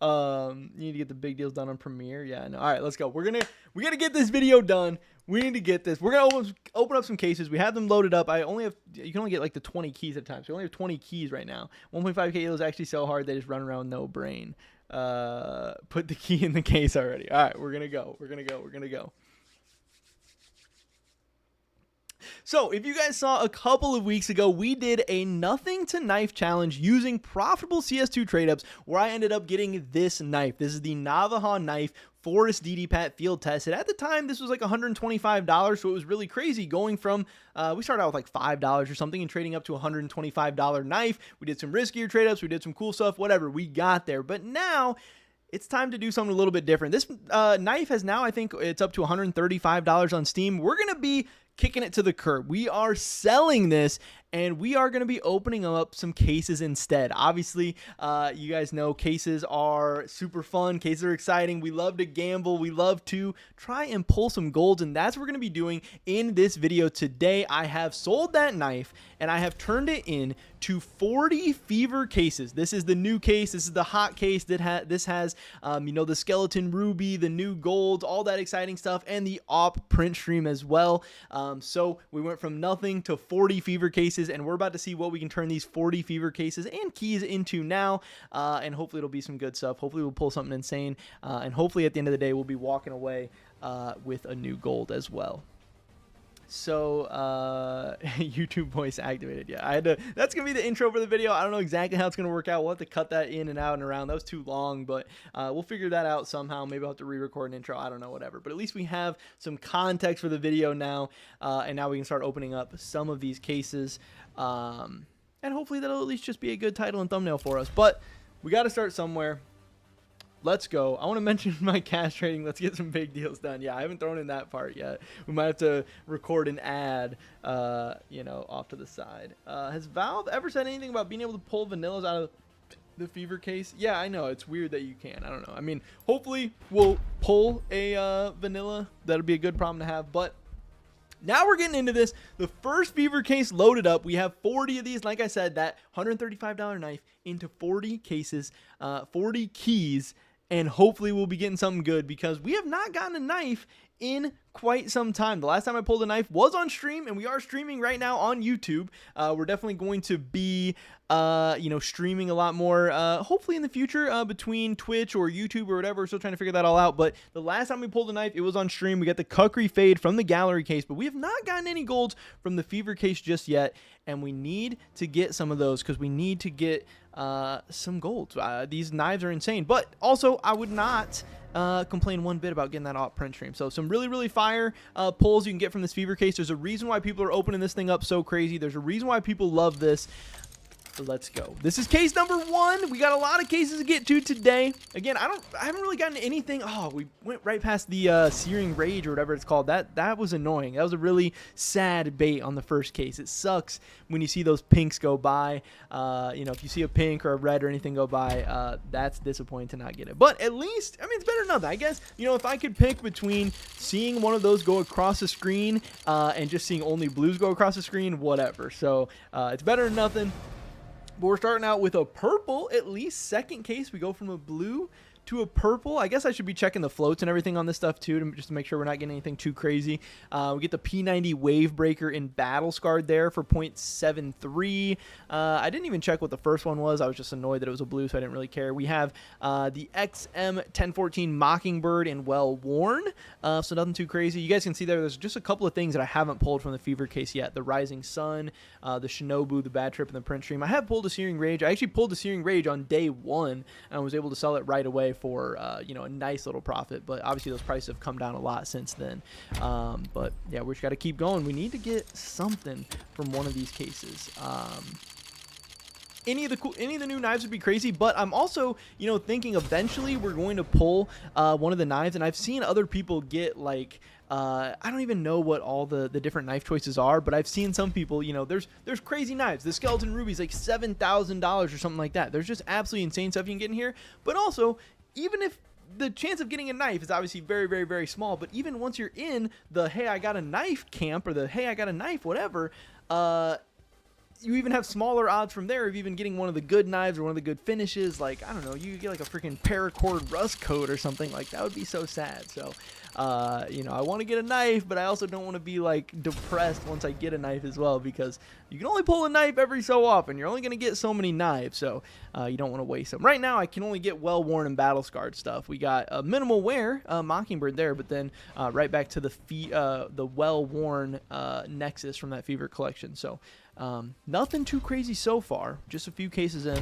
You need to get the big deals done on Premiere. Yeah, I know. All right, let's go. We got to get this video done. We need to get this. We're going to open up some cases. We have them loaded up. You can only get like the 20 keys at a time. So we only have 20 keys right now. 1.5K elo is actually so hard. They just run around no brain. Put the key in the case already. All right, we're going to go. We're going to go. So, if you guys saw a couple of weeks ago, we did a nothing to knife challenge using profitable CS2 trade-ups where I ended up getting this knife. This is the Navajo knife Forest DD-Pat field tested. At the time, this was like $125, so it was really crazy going from, we started out with like $5 or something and trading up to a $125 knife. We did some riskier trade-ups, we did some cool stuff, whatever, we got there. But now, it's time to do something a little bit different. This knife has now, I think it's up to $135 on Steam. We're going to be kicking it to the curb. We are selling this, and we are going to be opening up some cases instead. Obviously, you guys know cases are super fun. Cases are exciting. We love to gamble. We love to try and pull some golds, and that's what we're going to be doing in this video today. I have sold that knife, and I have turned it in to 40 fever cases. This is the new case. This is the hot case. This has, the skeleton ruby, the new golds, all that exciting stuff, and the op print stream as well. So we went from nothing to 40 fever cases, and we're about to see what we can turn these 40 fever cases and keys into now, and hopefully it'll be some good stuff. Hopefully we'll pull something insane, and hopefully at the end of the day we'll be walking away with a new gold as well. So, YouTube voice activated. Yeah, that's going to be the intro for the video. I don't know exactly how it's going to work out. We'll have to cut that in and out and around. That was too long, but we'll figure that out somehow. Maybe I'll have to re-record an intro. I don't know, whatever. But at least we have some context for the video now, and now we can start opening up some of these cases. And hopefully that'll at least just be a good title and thumbnail for us. But we got to start somewhere. Let's go. I want to mention my cash trading. Let's get some big deals done. Yeah, I haven't thrown in that part yet. We might have to record an ad, off to the side. Has Valve ever said anything about being able to pull vanillas out of the fever case. Yeah, I know. It's weird that you can. I don't know. I mean, hopefully we'll pull a vanilla. That'll be a good problem to have. But now we're getting into this. The first fever case loaded up. We have 40 of these. Like I said, that $135 knife into 40 cases, 40 keys. And hopefully we'll be getting something good because we have not gotten a knife in quite some time. The last time I pulled a knife was on stream, and we are streaming right now on YouTube. We're definitely going to be, streaming a lot more, hopefully in the future, between Twitch or YouTube or whatever. We're still trying to figure that all out. But the last time we pulled a knife, it was on stream. We got the Kukri Fade from the gallery case, but we have not gotten any golds from the fever case just yet. And we need to get some of those because we need to get some golds. These knives are insane. But also, I would not complain one bit about getting that AWP print stream. So some really, really fire pulls you can get from this fever case. There's a reason why people are opening this thing up so crazy. There's a reason why people love this. Let's go. This is case number 1. We got a lot of cases to get to today. Again, I haven't really gotten anything. Oh, we went right past the Searing Rage or whatever it's called. That was annoying. That was a really sad bait on the first case. It sucks when you see those pinks go by. If you see a pink or a red or anything go by, that's disappointing to not get it. But at least, I mean, it's better than nothing. I guess, if I could pick between seeing one of those go across the screen and just seeing only blues go across the screen, whatever. So it's better than nothing. But we're starting out with a purple, at least. Second case, we go from a blue to a purple. I guess I should be checking the floats and everything on this stuff too, just to make sure we're not getting anything too crazy. We get the P90 Wave Breaker in Battle Scarred there for 0.73. I didn't even check what the first one was. I was just annoyed that it was a blue, so I didn't really care. We have the XM 1014 Mockingbird in Well Worn, so nothing too crazy. You guys can see there's just a couple of things that I haven't pulled from the fever case yet. The Rising Sun, the Shinobu, the Bad Trip, and the Print Stream. I have pulled a Searing Rage. I actually pulled the Searing Rage on day 1, and I was able to sell it right away for a nice little profit. But obviously those prices have come down a lot since then. But yeah, we just got to keep going. We need to get something from one of these cases. Any of the new knives would be crazy, but I'm also thinking eventually we're going to pull one of the knives, and I've seen other people get like I don't even know what all the different knife choices are, but I've seen some people, there's crazy knives. The Skeleton Ruby's like $7,000 or something like that. There's just absolutely insane stuff you can get in here. But also, even if the chance of getting a knife is obviously very, very, very small, but even once you're in the hey, I got a knife camp, or the hey, I got a knife, whatever, you even have smaller odds from there of even getting one of the good knives or one of the good finishes. Like, I don't know, you get like a freaking paracord rust coat or something. Like, that would be so sad. So I want to get a knife, but I also don't want to be like depressed once I get a knife as well, because you can only pull a knife every so often. You're only going to get so many knives, so you don't want to waste them. Right now, I can only get Well Worn and Battle Scarred stuff. We got a Minimal Wear Mockingbird there, but then right back to the Well Worn Nexus from that Fever collection. So nothing too crazy so far. Just a few cases in.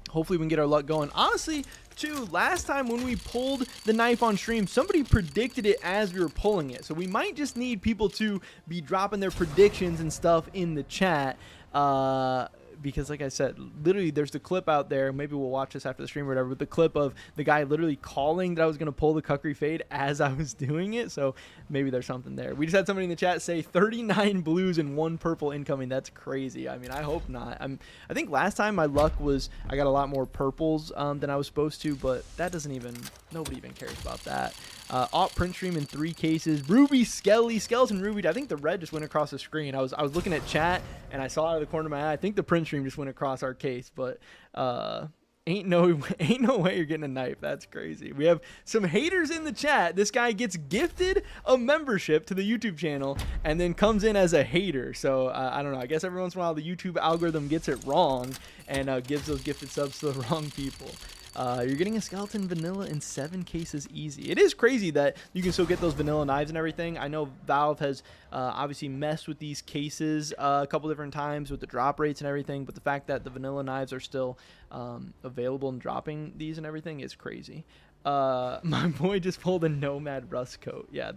Hopefully we can get our luck going. Honestly, too, last time when we pulled the knife on stream, somebody predicted it as we were pulling it. So we might just need people to be dropping their predictions and stuff in the chat. Because like I said, literally there's the clip out there. Maybe we'll watch this after the stream or whatever. But the clip of the guy literally calling that I was going to pull the Kukri Fade as I was doing it. So maybe there's something there. We just had somebody in the chat say 39 blues and 1 purple incoming. That's crazy. I mean, I hope not. I think last time my luck was I got a lot more purples than I was supposed to. But that doesn't even, nobody even cares about that. AWP Print Stream in 3 cases. Ruby Skelly, Skeleton Ruby. I think the red just went across the screen. I was looking at chat and I saw out of the corner of my eye. I think the Print Stream just went across our case, but ain't no way you're getting a knife. That's crazy. We have some haters in the chat. This guy gets gifted a membership to the YouTube channel and then comes in as a hater. So I don't know. I guess every once in a while the YouTube algorithm gets it wrong and gives those gifted subs to the wrong people. You're getting a Skeleton Vanilla in 7 cases easy. It is crazy that you can still get those vanilla knives and everything. I know Valve has obviously messed with these cases a couple different times with the drop rates and everything, but the fact that the vanilla knives are still available and dropping these and everything is crazy. My boy just pulled a Nomad Rust Coat. Yeah,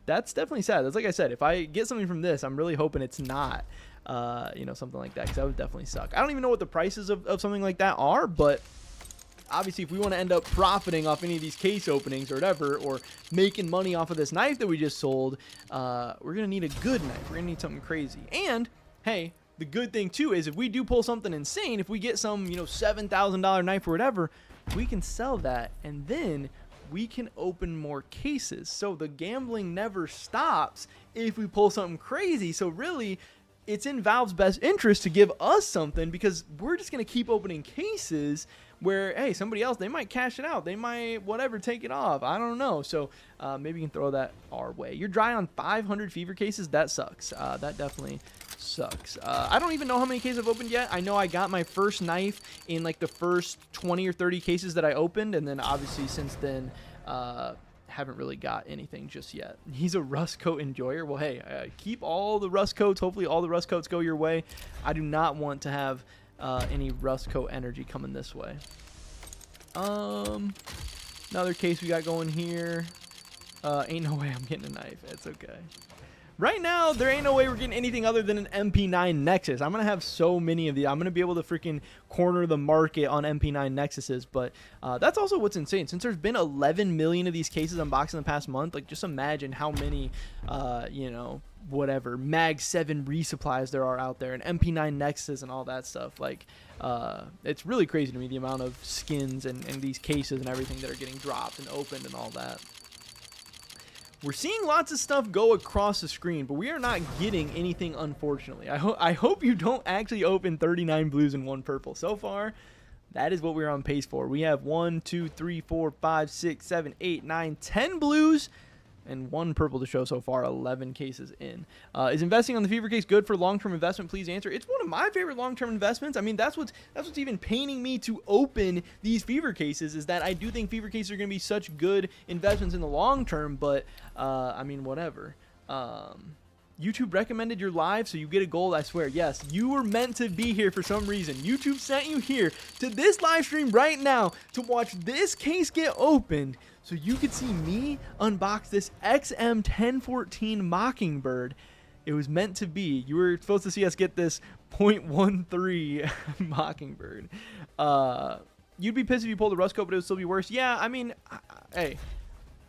that's definitely sad. That's like I said, if I get something from this, I'm really hoping it's not something like that, because that would definitely suck. I don't even know what the prices of something like that are, but obviously, if we want to end up profiting off any of these case openings or whatever, or making money off of this knife that we just sold, we're going to need a good knife. We're going to need something crazy. And, hey, the good thing too is if we do pull something insane, if we get some, you know, $7,000 knife or whatever, we can sell that and then we can open more cases. So the gambling never stops if we pull something crazy. So really, it's in Valve's best interest to give us something, because we're just going to keep opening cases where, hey, somebody else, they might cash it out. They might, whatever, take it off. I don't know. So maybe you can throw that our way. You're dry on 500 fever cases. That sucks. That definitely sucks. I don't even know how many cases I've opened yet. I know I got my first knife in like the first 20 or 30 cases that I opened. And then obviously since then, haven't really got anything just yet. He's a rust coat enjoyer. Well, hey, keep all the rust coats. Hopefully all the rust coats go your way. I do not want to have any rust coat energy coming this way. Another case we got going here. Ain't no way I'm getting a knife. It's okay. Right now, there ain't no way we're getting anything other than an MP9 Nexus. I'm going to have so many of these. I'm going to be able to freaking corner the market on MP9 Nexuses. But that's also what's insane. Since there's been 11 million of these cases unboxed in the past month, like just imagine how many, you know, whatever, Mag 7 resupplies there are out there, and MP9 Nexus and all that stuff. Like, it's really crazy to me, the amount of skins and these cases and everything that are getting dropped and opened and all that. We're seeing lots of stuff go across the screen, but we are not getting anything, unfortunately. I hope you don't actually open 39 blues and 1 purple. So far, that is what we're on pace for. We have 1, 2, 3, 4, 5, 6, 7, 8, 9, 10 blues and 1 purple to show so far, 11 cases in. Is investing on the fever case good for long-term investment? Please answer. It's one of my favorite long-term investments. I mean, that's what's even paining me to open these fever cases, is that I do think fever cases are going to be such good investments in the long term, but I mean, whatever. YouTube recommended your live, so you get a gold, I swear. Yes, you were meant to be here for some reason. YouTube sent you here to this live stream right now to watch this case get opened, so you could see me unbox this XM1014 Mockingbird. It was meant to be. You were supposed to see us get this .13 Mockingbird. You'd be pissed if you pulled a rust coat, but it would still be worse. Yeah, I mean, hey,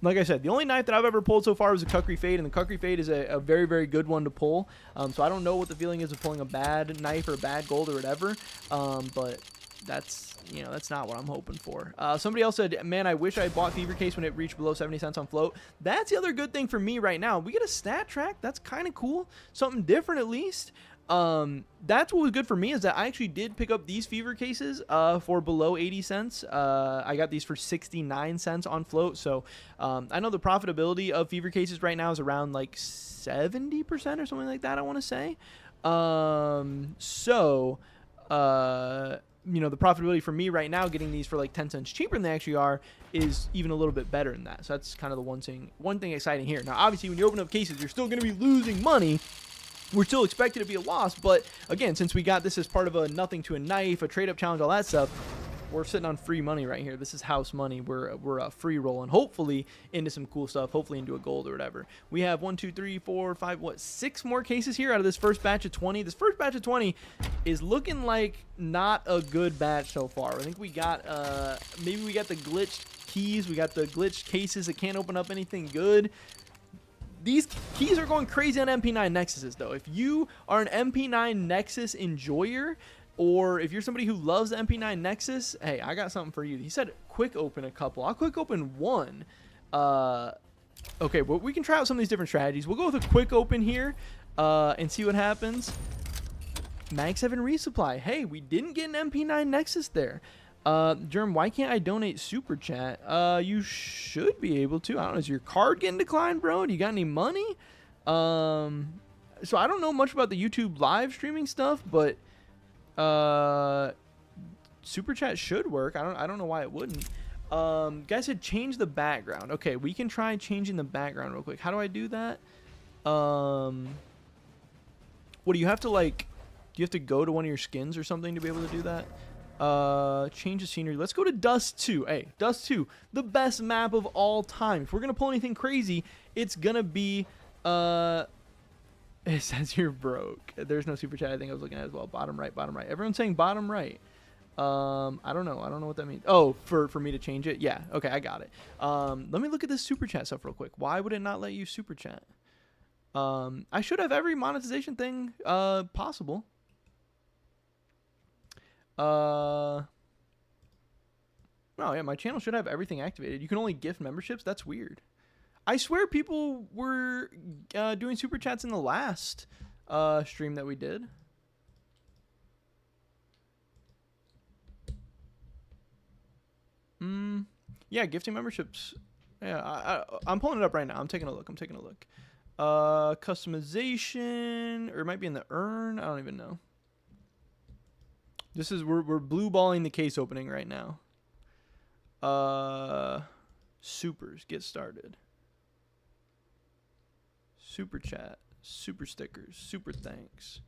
like I said, the only knife that I've ever pulled so far was a Kukri Fade, and the Kukri Fade is a very, very good one to pull. So I don't know what the feeling is of pulling a bad knife or a bad gold or whatever, but that's, you know, that's not what I'm hoping for. Somebody else said, man, I wish I bought Fever Case when it reached below 70 cents on float. That's the other good thing for me right now. We get a stat track. That's kind of cool. Something different at least. That's what was good for me, is that I actually did pick up these Fever Cases for below 80 cents. I got these for 69 cents on float. So I know the profitability of Fever Cases right now is around like 70% or something like that, I want to say. You know, the profitability for me right now, getting these for like 10 cents cheaper than they actually are, is even a little bit better than that. So that's kind of the one thing exciting here. Now, obviously, when you open up cases, you're still going to be losing money. We're still expected to be a loss, but again, since we got this as part of a nothing to a knife, a trade-up challenge, all that stuff, we're sitting on free money right here. This is house money. We're free rolling, hopefully into some cool stuff, hopefully into a gold or whatever. We have 1, 2, 3, 4, 5, 6 more cases here out of this first batch of 20. This first batch of 20 is looking like not a good batch so far. I think we got maybe we got the glitched keys, we got the glitched cases that can't open up anything good. These keys are going crazy on MP9 Nexuses, though. If you are an MP9 Nexus enjoyer, or if you're somebody who loves the MP9 Nexus, hey, I got something for you. He said quick open a couple. I'll quick open one. Okay, well, we can try out some of these different strategies. We'll go with a quick open here and see what happens. Mag 7 resupply. Hey, we didn't get an MP9 Nexus there. Germ, why can't I donate super chat? You should be able to. I don't know, is your card getting declined, bro? Do you got any money? So I don't know much about the YouTube live streaming stuff, but super chat should work. I don't know why it wouldn't. Guys said change the background. Okay, we can try changing the background real quick. How do I do that? What do you have to, like, do you have to go to one of your skins or something to be able to do that? Change the scenery. Let's go to Dust 2. Hey, Dust 2, the best map of all time. If we're gonna pull anything crazy, it's gonna be it says you're broke. There's no super chat. I think I was looking at it as well. Bottom right, bottom right. Everyone's saying bottom right. I don't know what that means. Oh, for me to change it. Yeah, okay, I got it. Let me look at this super chat stuff real quick. Why would it not let you super chat? I should have every monetization thing possible. Oh yeah, my channel should have everything activated. You can only gift memberships. That's weird. I swear people were doing super chats in the last stream that we did. Yeah, gifting memberships. Yeah, I'm pulling it up right now. I'm taking a look. Customization, or it might be in the urn. I don't even know. This is we're blue balling the case opening right now. Supers, get started. Super chat, super stickers, super thanks.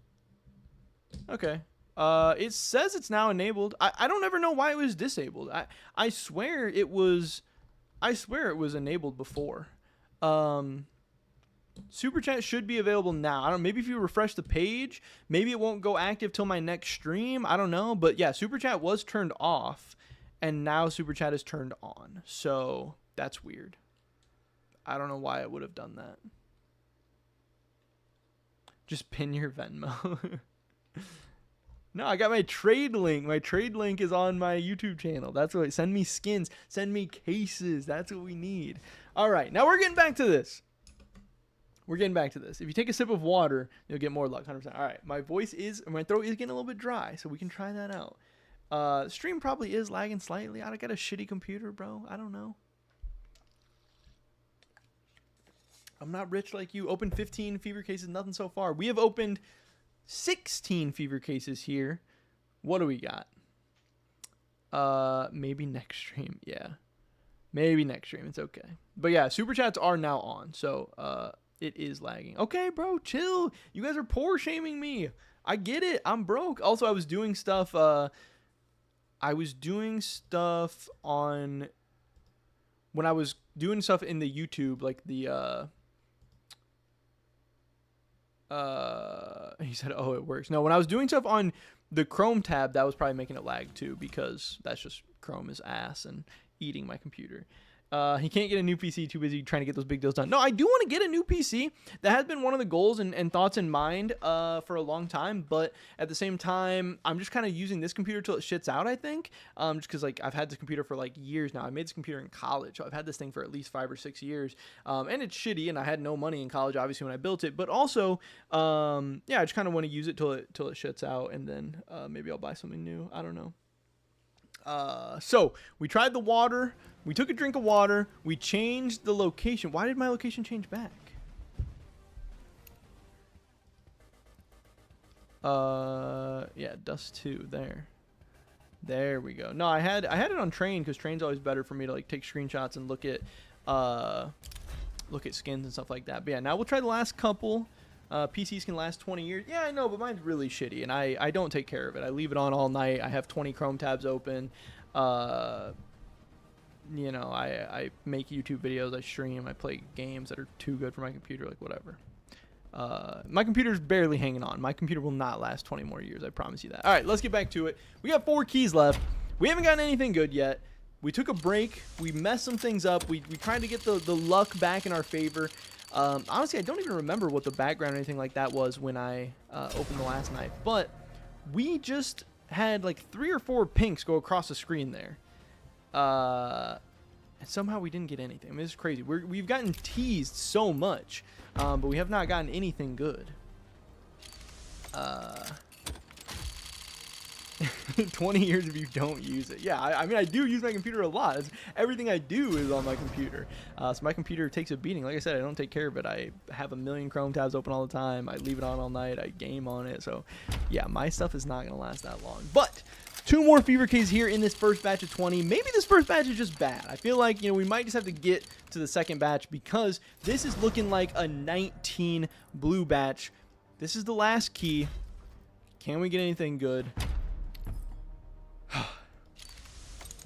Okay. It says it's now enabled. I don't ever know why it was disabled. I swear it was enabled before. Super chat should be available now. I don't know, maybe if you refresh the page, maybe it won't go active till my next stream. I don't know, but yeah, super chat was turned off and now super chat is turned on. So, that's weird. I don't know why it would have done that. Just pin your Venmo. No, I got my trade link. My trade link is on my YouTube channel. That's what. Send me skins. Send me cases. That's what we need. All right, now we're getting back to this. If you take a sip of water, you'll get more luck. 100%. All right, my throat is getting a little bit dry, so we can try that out. Stream probably is lagging slightly. I got a shitty computer, bro. I don't know. I'm not rich like you. Opened 15 fever cases, nothing so far. We have opened 16 fever cases here. What do we got? Maybe next stream. Yeah. Maybe next stream. It's okay. But yeah, super chats are now on. So, it is lagging. Okay, bro, chill. You guys are poor shaming me. I get it. I'm broke. Also, I was doing stuff on when I was doing stuff in the YouTube, like the he said, oh, it works. No, when I was doing stuff on the Chrome tab, that was probably making it lag too, because that's just Chrome is ass and eating my computer. He can't get a new PC, too busy trying to get those big deals done. No, I do want to get a new PC. That has been one of the goals and thoughts in mind for a long time. But at the same time, I'm just kind of using this computer till it shits out, I think. Just because like I've had this computer for like years now. I made this computer in college. So I've had this thing for at least 5 or 6 years. And it's shitty, and I had no money in college, obviously, when I built it. But also, yeah, I just kind of want to use it till it shits out. And then maybe I'll buy something new. I don't know. So we tried the water. We took a drink of water. We changed the location. Why did my location change back? Yeah, dust 2 there. There we go. No, I had it on train because train's always better for me to like take screenshots and look at skins and stuff like that. But yeah, now we'll try the last couple. PCs can last 20 years. Yeah, I know, but mine's really shitty, and I don't take care of it. I leave it on all night. I have 20 Chrome tabs open. You know, I make YouTube videos. I stream. I play games that are too good for my computer, like whatever. My computer's barely hanging on. My computer will not last 20 more years. I promise you that. All right, let's get back to it. We got 4 keys left. We haven't gotten anything good yet. We took a break. We messed some things up. We tried to get the luck back in our favor. Honestly, I don't even remember what the background or anything like that was when I opened the last knife. But we just had like 3 or 4 pinks go across the screen there. And somehow we didn't get anything. I mean, it's crazy. We've gotten teased so much, but we have not gotten anything good. 20 years if you don't use it. Yeah, I mean, I do use my computer a lot. Everything I do is on my computer. So my computer takes a beating. Like I said, I don't take care of it. I have a million Chrome tabs open all the time. I leave it on all night. I game on it. So yeah, my stuff is not going to last that long. But 2 more fever keys here in this first batch of 20. Maybe this first batch is just bad. I feel like, you know, we might just have to get to the second batch because this is looking like a 19 blue batch. This is the last key. Can we get anything good?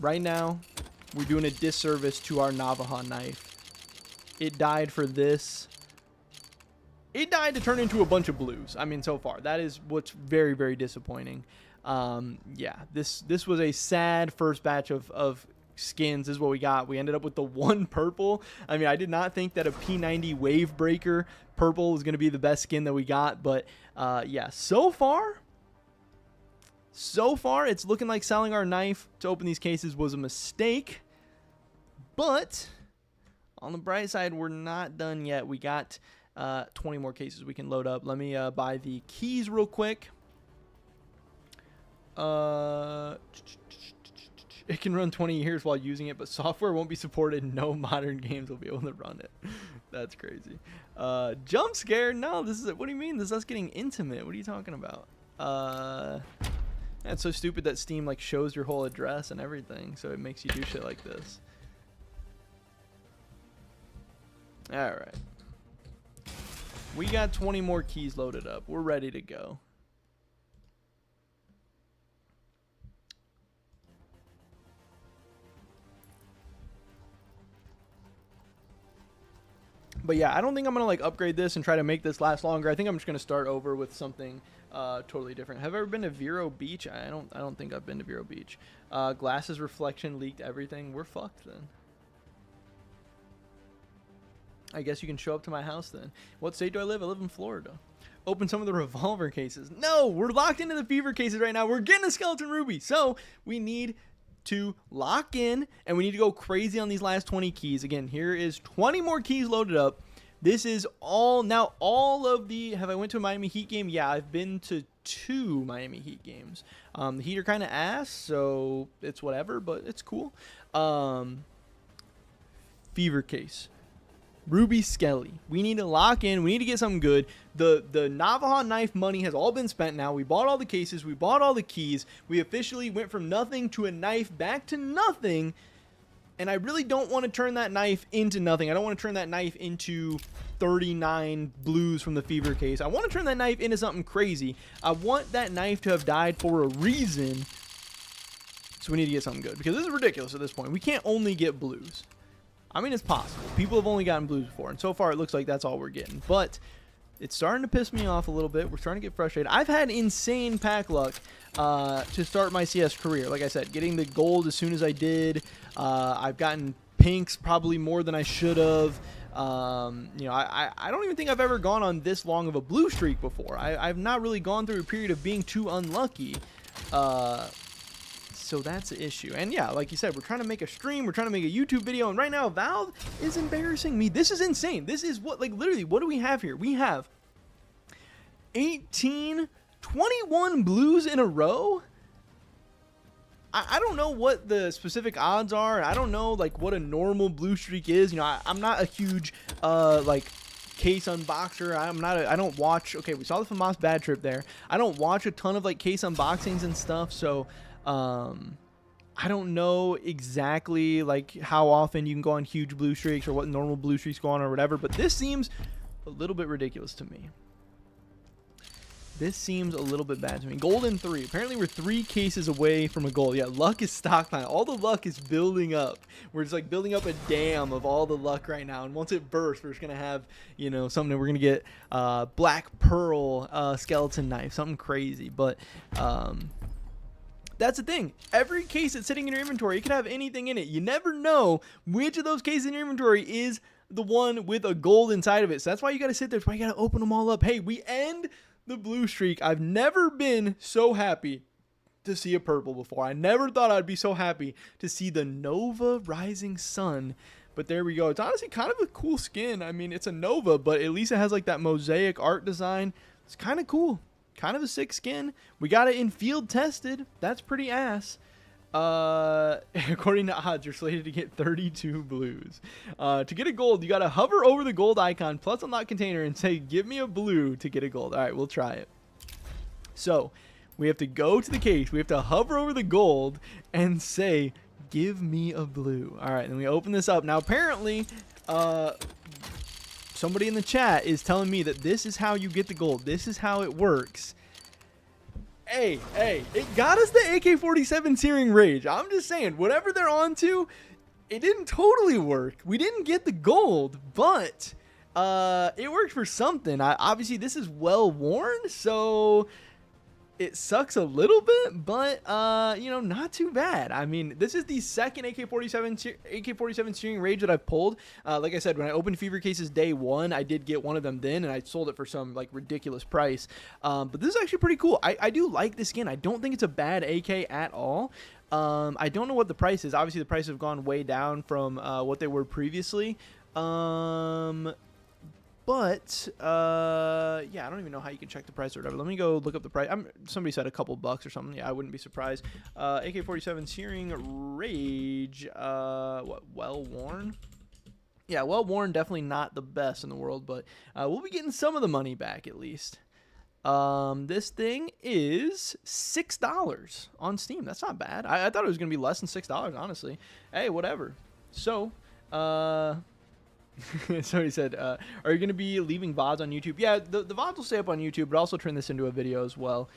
Right now, we're doing a disservice to our Navajo knife. It died for this. It died to turn into a bunch of blues. I mean, so far. That is what's very, very disappointing. Yeah, this was a sad first batch of skins. This is what we got. We ended up with the 1 purple. I mean, I did not think that a P90 Wave Breaker purple was going to be the best skin that we got. But, yeah, so far, So far, it's looking like selling our knife to open these cases was a mistake. But on the bright side, we're not done yet. We got 20 more cases we can load up. Let me buy the keys real quick. It can run 20 years while using it, but software won't be supported. No modern games will be able to run it. That's crazy. Jump scare? No, this is it. What do you mean? This is us getting intimate. What are you talking about? That's so stupid that Steam like shows your whole address and everything, so it makes you do shit like this. All right. We got 20 more keys loaded up. We're ready to go. But yeah, I don't think I'm gonna like upgrade this and try to make this last longer. I think I'm just gonna start over with something totally different. Have I ever been to Vero Beach? I don't think I've been to Vero Beach. Glasses reflection leaked everything. We're fucked then. I guess you can show up to my house then. What state do I live? I live in Florida. Open some of the revolver cases. No, we're locked into the fever cases right now. We're getting a skeleton ruby. So we need to lock in, and we need to go crazy on these last 20 keys. Again, here is 20 more keys loaded up. This is all of the, have I went to a Miami Heat game? Yeah, I've been to 2 Miami Heat games. The Heat are kind of ass, so it's whatever, but it's cool. Fever case. Ruby Skelly. We need to lock in. We need to get something good. The Navajo knife money has all been spent now. We bought all the cases. We bought all the keys. We officially went from nothing to a knife back to nothing. And I really don't want to turn that knife into nothing. I don't want to turn that knife into 39 blues from the fever case. I want to turn that knife into something crazy. I want that knife to have died for a reason. So we need to get something good, because this is ridiculous at this point. We can't only get blues. I mean, it's possible. People have only gotten blues before, and so far it looks like that's all we're getting. But it's starting to piss me off a little bit. We're starting to get frustrated. I've had insane pack luck to start my CS career. Like I said, getting the gold as soon as I did. I've gotten pinks probably more than I should have. You know, I don't even think I've ever gone on this long of a blue streak before. I've not really gone through a period of being too unlucky. So that's the issue. And yeah, like you said, we're trying to make a stream, we're trying to make a YouTube video, and right now Valve is embarrassing me. This is insane. This is what, like, literally, what do we have here? We have 21 blues in a row. I don't know what the specific odds are. I don't know like what a normal blue streak is. You know, I'm not a huge like case unboxer. I don't watch. Okay, we saw the FAMAS bad trip there. I don't watch a ton of like case unboxings and stuff, so I don't know exactly like how often you can go on huge blue streaks or what normal blue streaks go on or whatever, but this seems a little bit ridiculous to me. This seems a little bit bad to me. Golden 3. Apparently we're 3 cases away from a gold. Yeah, luck is stockpiled. All the luck is building up. We're just like building up a dam of all the luck right now. And once it bursts, we're just going to have, you know, something. We're going to get Black Pearl skeleton knife. Something crazy. But that's the thing. Every case that's sitting in your inventory, it could have anything in it. You never know which of those cases in your inventory is the one with a gold inside of it. So that's why you got to sit there. That's why you got to open them all up. Hey, we end the blue streak. I've never been so happy to see a purple before. I never thought I'd be so happy to see the Nova Rising Sun. But there we go. It's honestly kind of a cool skin. I mean, it's a Nova, but at least it has like that mosaic art design. It's kind of cool. Kind of a sick skin. We got it in field tested. That's pretty ass. According to odds, you're slated to get 32 blues. To get a gold, you got to hover over the gold icon plus unlock container and say, give me a blue to get a gold. All right, we'll try it. So we have to go to the case. We have to hover over the gold and say, give me a blue. All right, then we open this up. Now, apparently, somebody in the chat is telling me that this is how you get the gold. This is how it works. Hey, it got us the AK-47 Searing Rage. I'm just saying, whatever they're on to, it didn't totally work. We didn't get the gold, but it worked for something. Obviously, this is well worn, so It sucks a little bit, but you know, not too bad. I mean, this is the second AK-47 Searing Rage that I've pulled. Like I said, when I opened Fever Cases day one, I did get one of them then, and I sold it for some like ridiculous price. But this is actually pretty cool. I do like this skin. I don't think it's a bad AK at all. I don't know what the price is. Obviously, the prices have gone way down from what they were previously. But yeah, I don't even know how you can check the price or whatever. Let me go look up the price. Somebody said a couple bucks or something. Yeah, I wouldn't be surprised. AK-47 Searing Rage. What? Well worn. Yeah, well worn. Definitely not the best in the world, but we'll be getting some of the money back at least. This thing is $6 on Steam. That's not bad. I thought it was gonna be less than $6, honestly. Hey, whatever. So, so he said, are you going to be leaving VODs on YouTube? Yeah, the VODs will stay up on YouTube, but also turn this into a video as well.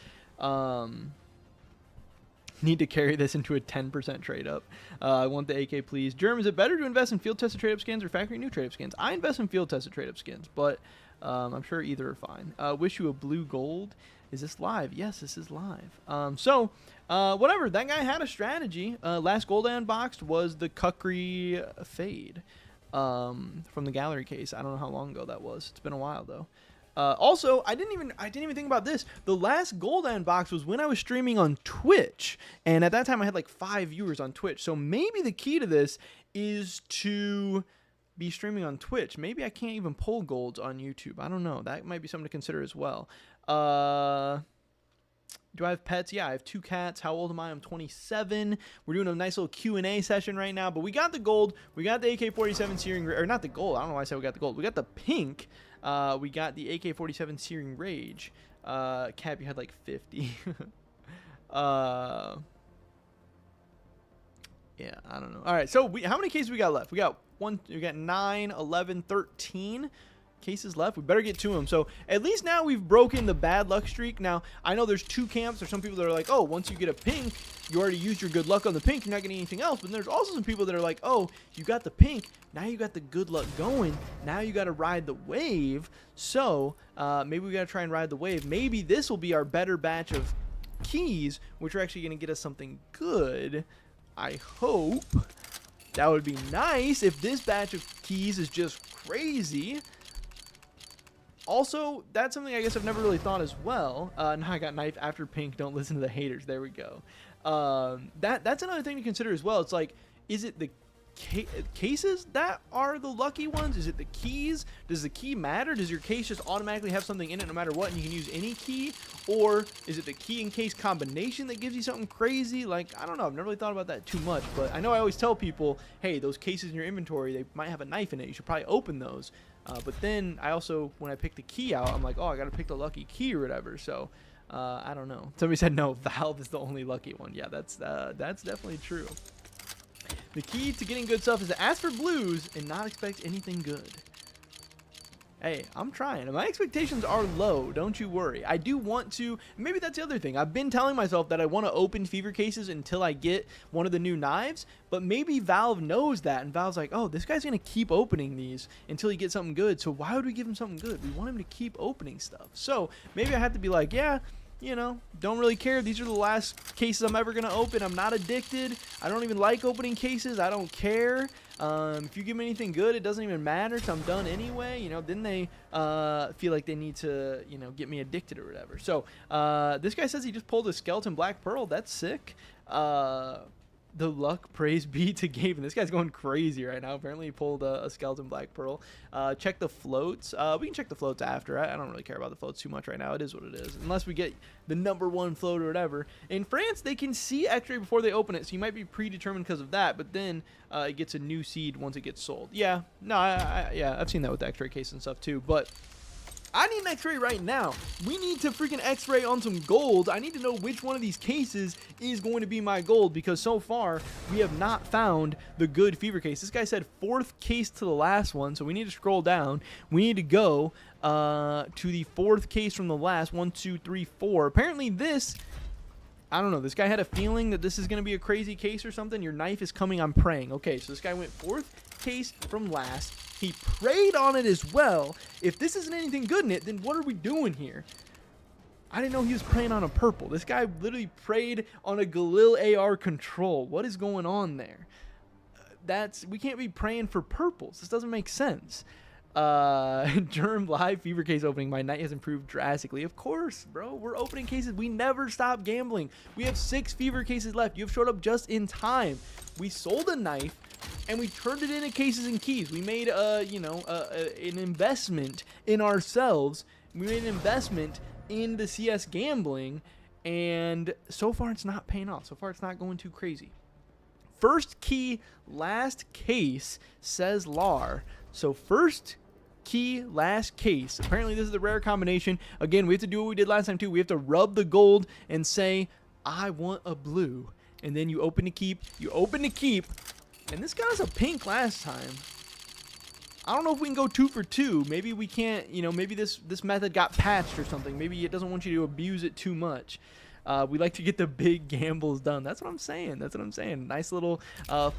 Need to carry this into a 10% trade up. I want the AK, please. Germ, is it better to invest in field tested trade up skins or factory new trade up skins? I invest in field tested trade up skins, but I'm sure either are fine. Wish you a blue gold. Is this live? Yes, this is live. So, whatever. That guy had a strategy. Last gold I unboxed was the Kukri Fade. From the gallery case. I don't know how long ago that was. It's been a while though. Also, I didn't even think about this. The last gold I unboxed was when I was streaming on Twitch, and at that time I had like 5 viewers on Twitch. So maybe the key to this is to be streaming on Twitch. Maybe I can't even pull golds on YouTube. I don't know. That might be something to consider as well. Do I have pets? Yeah, I have 2 cats. How old am I? I'm 27. We're doing a nice little Q&A session right now, but we got the gold. We got the AK-47 Searing, or not the gold. I don't know why I said we got the gold. We got the pink. We got the AK-47 Searing Rage. Cap, you had like 50. Yeah, I don't know. All right, so how many cases we got left? We got 9, 11, 13 cases left. We better get to them. So at least now we've broken the bad luck streak. Now I know there's 2 camps. There's some people that are like, oh, once you get a pink, you already used your good luck on the pink, you're not getting anything else. But there's also some people that are like, oh, you got the pink, now you got the good luck going, now you got to ride the wave. So maybe we got to try and ride the wave. Maybe this will be our better batch of keys, which are actually going to get us something good. I hope. That would be nice if this batch of keys is just crazy. Also, that's something I guess I've never really thought as well. Now I got knife after pink. Don't listen to the haters. There we go. That's another thing to consider as well. It's like, is it the cases that are the lucky ones? Is it the keys? Does the key matter? Does your case just automatically have something in it no matter what and you can use any key? Or is it the key and case combination that gives you something crazy? Like, I don't know. I've never really thought about that too much, but I know I always tell people, hey, those cases in your inventory, they might have a knife in it. You should probably open those. But then I also, when I pick the key out, I'm like, oh, I got to pick the lucky key or whatever. So I don't know. Somebody said, no, Valve is the only lucky one. Yeah, that's definitely true. The key to getting good stuff is to ask for blues and not expect anything good. Hey, I'm trying. My expectations are low. Don't you worry. I do want to. Maybe that's the other thing. I've been telling myself that I want to open Fever cases until I get one of the new knives. But maybe Valve knows that. And Valve's like, oh, this guy's going to keep opening these until he gets something good. So why would we give him something good? We want him to keep opening stuff. So maybe I have to be like, yeah, you know, don't really care. These are the last cases I'm ever going to open. I'm not addicted. I don't even like opening cases. I don't care. If you give me anything good, it doesn't even matter, so I'm done anyway. You know, then they feel like they need to, you know, get me addicted or whatever. So this guy says he just pulled a skeleton black pearl. That's sick. The luck, praise be to Gabe. And this guy's going crazy right now. Apparently he pulled a skeleton black pearl. Check the floats. We can check the floats after. I don't really care about the floats too much right now. It is what it is. Unless we get the #1 float or whatever. In France, they can see X-ray before they open it. So you might be predetermined because of that. But then it gets a new seed once it gets sold. Yeah. No, yeah, I've seen that with the X-ray case and stuff too. But I need an X-ray right now. We need to freaking X-ray on some gold. I need to know which one of these cases is going to be my gold, because so far we have not found the good Fever case. This guy said 4th case to the last one, so we need to scroll down. We need to go to the 4th case from the last. 1, 2, 3, 4. Apparently this, I don't know, this guy had a feeling that this is going to be a crazy case or something. Your knife is coming, I'm praying. Okay, so this guy went 4th case from last. He prayed on it as well. If this isn't anything good in it, then what are we doing here? I didn't know he was preying on a purple. This guy literally preyed on a Galil AR control. What is going on there? We can't be praying for purples. This doesn't make sense. Germ live fever case opening. My night has improved drastically. Of course, bro. We're opening cases. We never stop gambling. We have 6 fever cases left. You've showed up just in time. We sold a knife and we turned it into cases and keys. We made an investment in ourselves. We made an investment in the CS gambling, and so far it's not paying off. So far it's not going too crazy. First key, last case, says Lar. So first key, last case. Apparently this is the rare combination. Again, we have to do what we did last time too. We have to rub the gold and say, I want a blue. And then you open to keep. You open to keep. And this got us a pink last time. I don't know if we can go 2 for 2. Maybe we can't, maybe this method got patched or something. Maybe it doesn't want you to abuse it too much. We like to get the big gambles done. That's what I'm saying. Nice little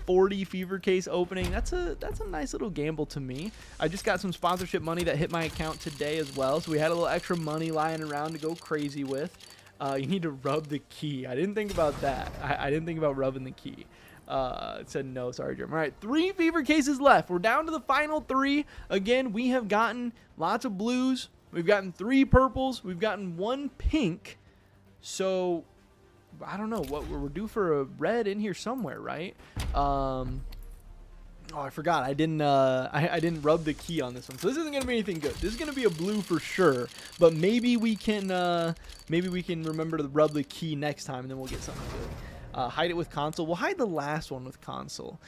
40 fever case opening. That's a nice little gamble to me. I just got some sponsorship money that hit my account today as well. So we had a little extra money lying around to go crazy with. You need to rub the key. I didn't think about that. I didn't think about rubbing the key. It said no, sorry, Jeremy. All right, 3 fever cases left. We're down to the final 3. Again, we have gotten lots of blues. We've gotten 3 purples. We've gotten 1 pink. So, I don't know. What we're due for a red in here somewhere, right? Oh, I forgot. I didn't rub the key on this one. So this isn't gonna be anything good. This is gonna be a blue for sure. But maybe we can remember to rub the key next time, and then we'll get something good. Hide it with console. We'll hide the last one with console.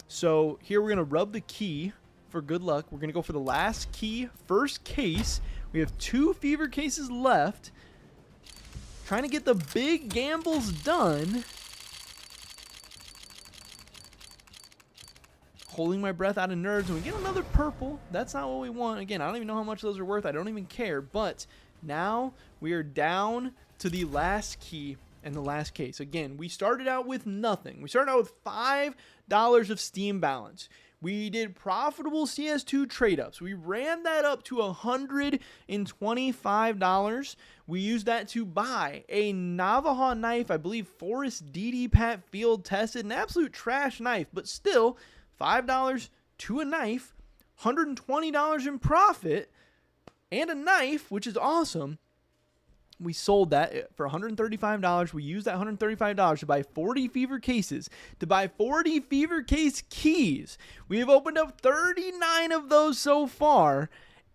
So here we're gonna rub the key for good luck. We're gonna go for the last key, first case. We have 2 fever cases left. Trying to get the big gambles done. Holding my breath out of nerves. And we get another purple. That's not what we want. Again, I don't even know how much those are worth. I don't even care. But now we are down to the last key and the last case. Again, we started out with nothing. We started out with $5 of Steam balance. We did profitable CS2 trade-ups. We ran that up to $125. We used that to buy a Navajo knife, I believe Forest DD Pat field tested, an absolute trash knife, but still $5 to a knife, $120 in profit, and a knife, which is awesome. We sold that for $135. We used that $135 to buy 40 fever cases, to buy 40 fever case keys. We have opened up 39 of those so far,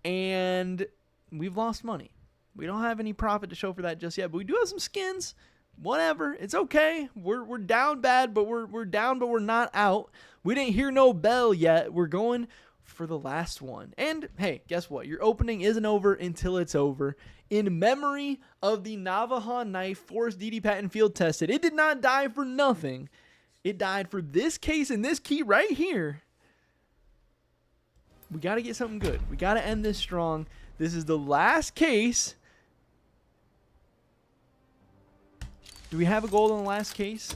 and we've lost money. We don't have any profit to show for that just yet, but we do have some skins. Whatever, it's okay. We're down bad, but we're down, but we're not out. We didn't hear no bell yet. We're going for the last one. And hey, guess what? Your opening isn't over until it's over. In memory of the Navajo knife Forest DD Patent field tested. It did not die for nothing. It died for this case and this key right here. We got to get something good. We got to end this strong. This is the last case. Do we have a gold on the last case?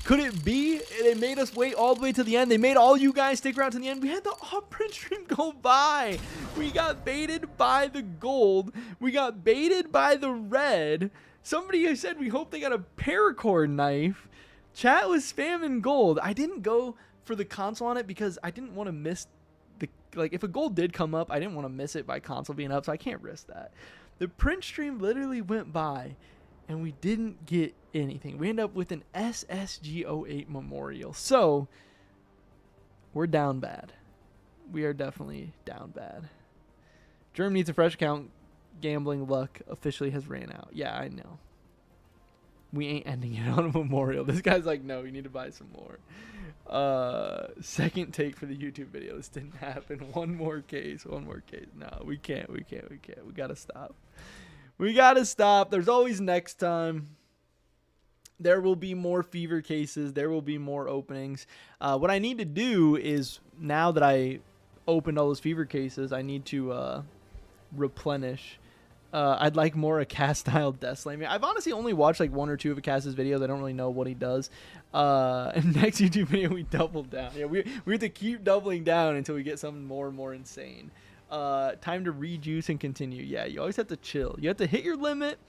Could it be they made us wait all the way to the end? They made all you guys stick around to the end. We had the off-print stream go by. We got baited by the gold. We got baited by the red. Somebody said we hope they got a paracord knife. Chat was spamming gold. I didn't go for the console on it because I didn't want to miss the... Like, if a gold did come up, I didn't want to miss it by console being up, so I can't risk that. The print stream literally went by, and we didn't get anything. We end up with an SSG08 memorial. So, we're down bad. We are definitely down bad. Germ needs a fresh account. Gambling luck officially has ran out. Yeah, I know. We ain't ending it on a memorial. This guy's like, no, you need to buy some more. Second take for the YouTube video. This didn't happen. One more case. No, we can't. We gotta stop. We gotta stop. There's always next time. There will be more fever cases. There will be more openings. What I need to do is, now that I opened all those fever cases, I need to replenish. I'd like more Acast-style Death Slam. I've honestly only watched like 1 or 2 of Acast's videos. I don't really know what he does. And next YouTube video, we double down. Yeah, we have to keep doubling down until we get something more and more insane. Time to rejuice and continue. Yeah, you always have to chill. You have to hit your limit,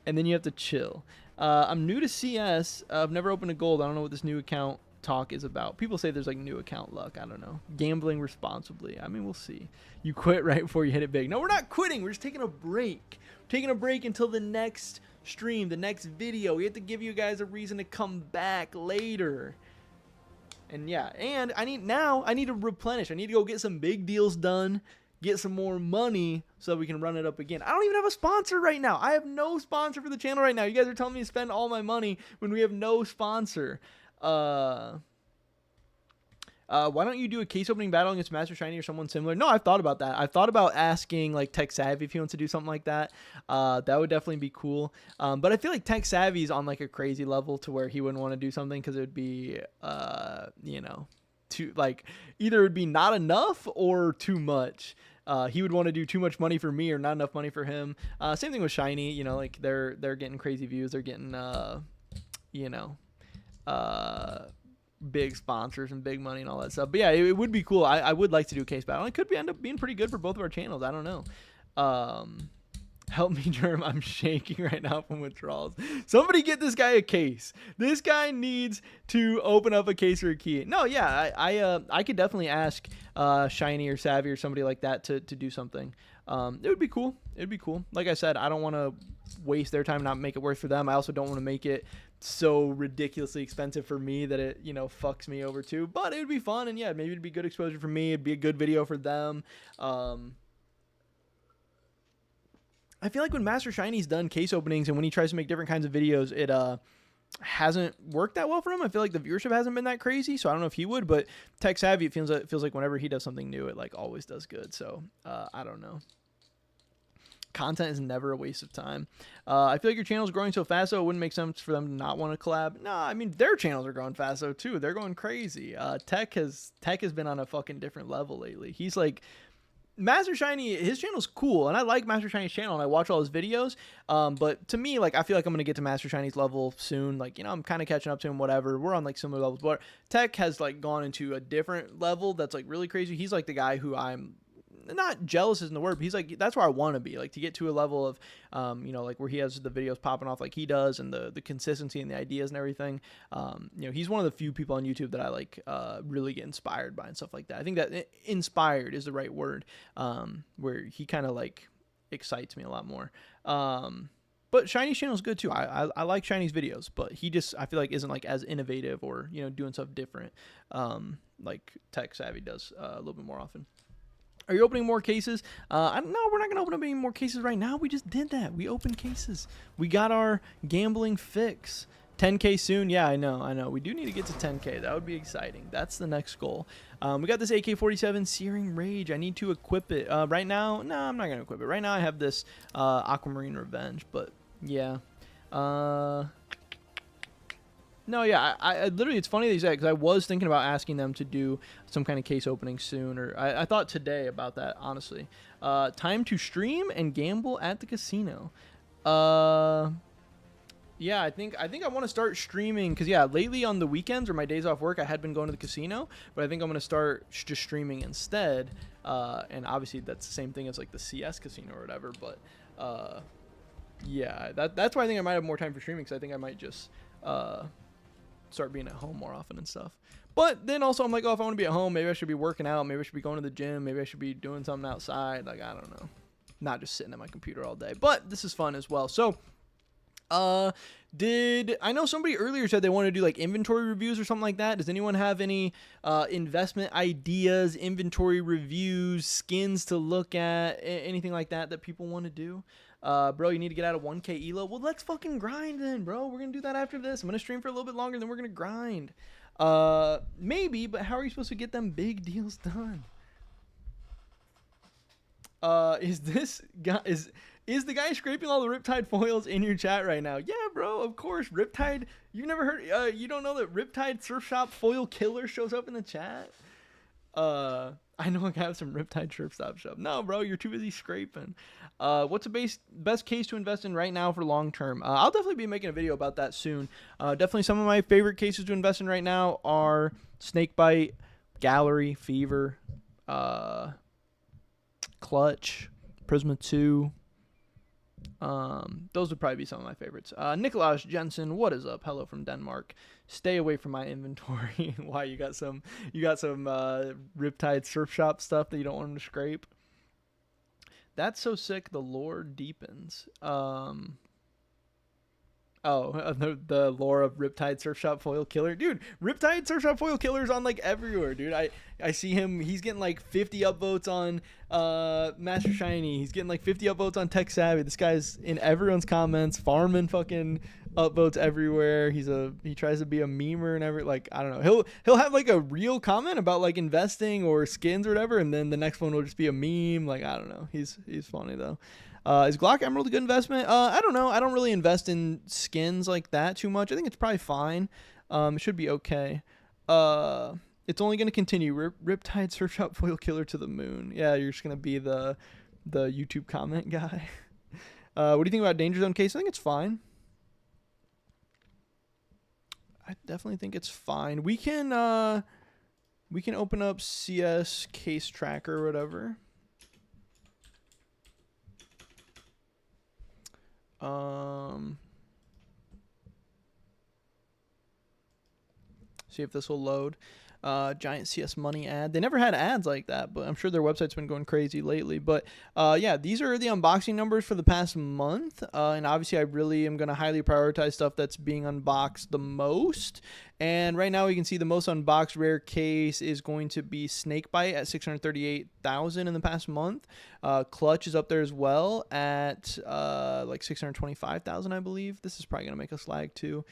and then you have to chill. I'm new to CS. I've never opened a gold. I don't know what this new account talk is about. People say there's like new account luck. I don't know. Gambling responsibly. I mean, we'll see. You quit right before you hit it big. No, we're not quitting. We're just taking a break. We're taking a break until the next stream, the next video. We have to give you guys a reason to come back later. And yeah, and I need to replenish. I need to go get some big deals done, get some more money so that we can run it up again. I don't even have a sponsor right now. I have no sponsor for the channel right now. You guys are telling me to spend all my money when we have no sponsor. Why don't you do a case opening battle against Master Shiny or someone similar? No, I've thought about that. I've thought about asking like Tech Savvy if he wants to do something like that. That would definitely be cool. But I feel like Tech Savvy is on like a crazy level to where he wouldn't want to do something because it would be, you know, too like either it would be not enough or too much. He would want to do too much money for me or not enough money for him. Same thing with Shiny. You know, like they're getting crazy views. They're getting, you know, big sponsors and big money and all that stuff. But yeah, it would be cool. I would like to do a case battle. It could end up being pretty good for both of our channels. I don't know. Help me, Germ. I'm shaking right now from withdrawals. Somebody get this guy a case. This guy needs to open up a case or a key. No, yeah, I could definitely ask Shiny or Savvy or somebody like that to do something. It would be cool. It'd be cool. Like I said, I don't want to waste their time, not make it worth for them. I also don't want to make it so ridiculously expensive for me that it, you know, fucks me over too. But it would be fun, and yeah, maybe it'd be good exposure for me. It'd be a good video for them. I feel like when Master Shiny's done case openings and when he tries to make different kinds of videos, it hasn't worked that well for him. I feel like the viewership hasn't been that crazy, so I don't know if he would, but Tech Savvy, it feels like whenever he does something new, it like always does good. So I don't know. Content is never a waste of time. I feel like your channel's growing so fast, so it wouldn't make sense for them to not want to collab. No, I mean their channels are growing fast though too. They're going crazy. Tech has been on a fucking different level lately. He's like Master Shiny, his channel's cool, and I like Master Shiny's channel, and I watch all his videos. But to me, like, I feel like I'm gonna get to Master Shiny's level soon. Like, you know, I'm kind of catching up to him. Whatever, we're on like similar levels. But Tech has like gone into a different level that's like really crazy. He's like the guy who I'm not jealous isn't the word, but he's like, that's where I want to be, like to get to a level of, you know, like where he has the videos popping off like he does and the consistency and the ideas and everything. You know, he's one of the few people on YouTube that I like, really get inspired by and stuff like that. I think that inspired is the right word, where he kind of like excites me a lot more. But Shiny's channel is good too. I like Shiny's videos, but he just, I feel like isn't like as innovative or, you know, doing stuff different, like Tech Savvy does a little bit more often. Are you opening more cases? No, we're not going to open up any more cases right now. We just did that. We opened cases. We got our gambling fix. 10K soon. Yeah, I know. We do need to get to 10K. That would be exciting. That's the next goal. We got this AK-47 Searing Rage. I need to equip it. Right now, no, I'm not going to equip it. Right now I have this Aquamarine Revenge, but yeah. No, yeah, I literally, it's funny that you said, because I was thinking about asking them to do some kind of case opening soon, or I thought today about that, honestly. Time to stream and gamble at the casino. Yeah, I think I want to start streaming, because yeah, lately on the weekends or my days off work, I had been going to the casino, but I think I'm going to start just streaming instead. And obviously that's the same thing as like the CS casino or whatever, but yeah, that's why I think I might have more time for streaming, because I think I might just start being at home more often and stuff. But then also I'm like, oh, if I want to be at home, maybe I should be working out, maybe I should be going to the gym, maybe I should be doing something outside, like I don't know, not just sitting at my computer all day. But this is fun as well. So I know somebody earlier said they want to do like inventory reviews or something like that. Does anyone have any investment ideas, inventory reviews, skins to look at, anything like that people want to do? Bro, you need to get out of 1K elo. Well, let's fucking grind then, bro. We're gonna do that after this. I'm gonna stream for a little bit longer, then we're gonna grind. Maybe, but how are you supposed to get them big deals done? Is this guy is the guy scraping all the Riptide foils in your chat right now? Yeah, bro, of course. Riptide, you've never heard, you don't know that Riptide Surf Shop foil killer shows up in the chat? I know I have some Riptide Surf Shop. No, bro, you're too busy scraping. What's the best case to invest in right now for long term? I'll definitely be making a video about that soon. Definitely some of my favorite cases to invest in right now are Snakebite, Gallery, Fever, Clutch, Prisma 2. Those would probably be some of my favorites. Nicholas Jensen, what is up? Hello from Denmark. Stay away from my inventory. Why, you got some Riptide Surf Shop stuff that you don't want them to scrape? That's so sick. The lore deepens. The lore of Riptide Surf Shop Foil Killer. Dude, Riptide Surf Shop Foil Killer is on like everywhere, dude. I see him. He's getting like 50 upvotes on Master Shiny. He's getting like 50 upvotes on Tech Savvy. This guy's in everyone's comments, farming fucking upvotes everywhere. He tries to be a memer and I don't know. He'll have like a real comment about like investing or skins or whatever, and then the next one will just be a meme. Like, I don't know. He's funny though. Is Glock Emerald a good investment? I don't know. I don't really invest in skins like that too much. I think it's probably fine. It should be okay. It's only going to continue. Riptide Surf Shop Foil Killer to the moon. Yeah, you're just going to be the YouTube comment guy. What do you think about Danger Zone case? I think it's fine. I definitely think it's fine. We can open up CS case tracker or whatever. See if this will load. Giant CS Money ad. They never had ads like that, but I'm sure their website's been going crazy lately. But yeah, these are the unboxing numbers for the past month. And obviously I really am going to highly prioritize stuff that's being unboxed the most. And right now we can see the most unboxed rare case is going to be Snakebite at 638,000 in the past month. Clutch is up there as well at like 625,000, I believe. This is probably going to make us lag too.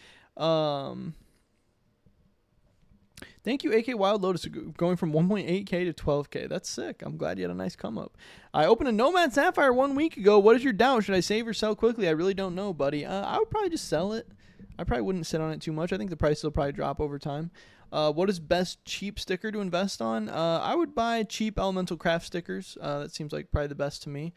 Thank you, AK Wild Lotus, going from 1.8K to 12K. That's sick. I'm glad you had a nice come up. I opened a Nomad Sapphire 1 week ago. What is your doubt? Should I save or sell quickly? I really don't know, buddy. I would probably just sell it. I probably wouldn't sit on it too much. I think the price will probably drop over time. What is best cheap sticker to invest on? I would buy cheap Elemental Craft stickers. That seems like probably the best to me.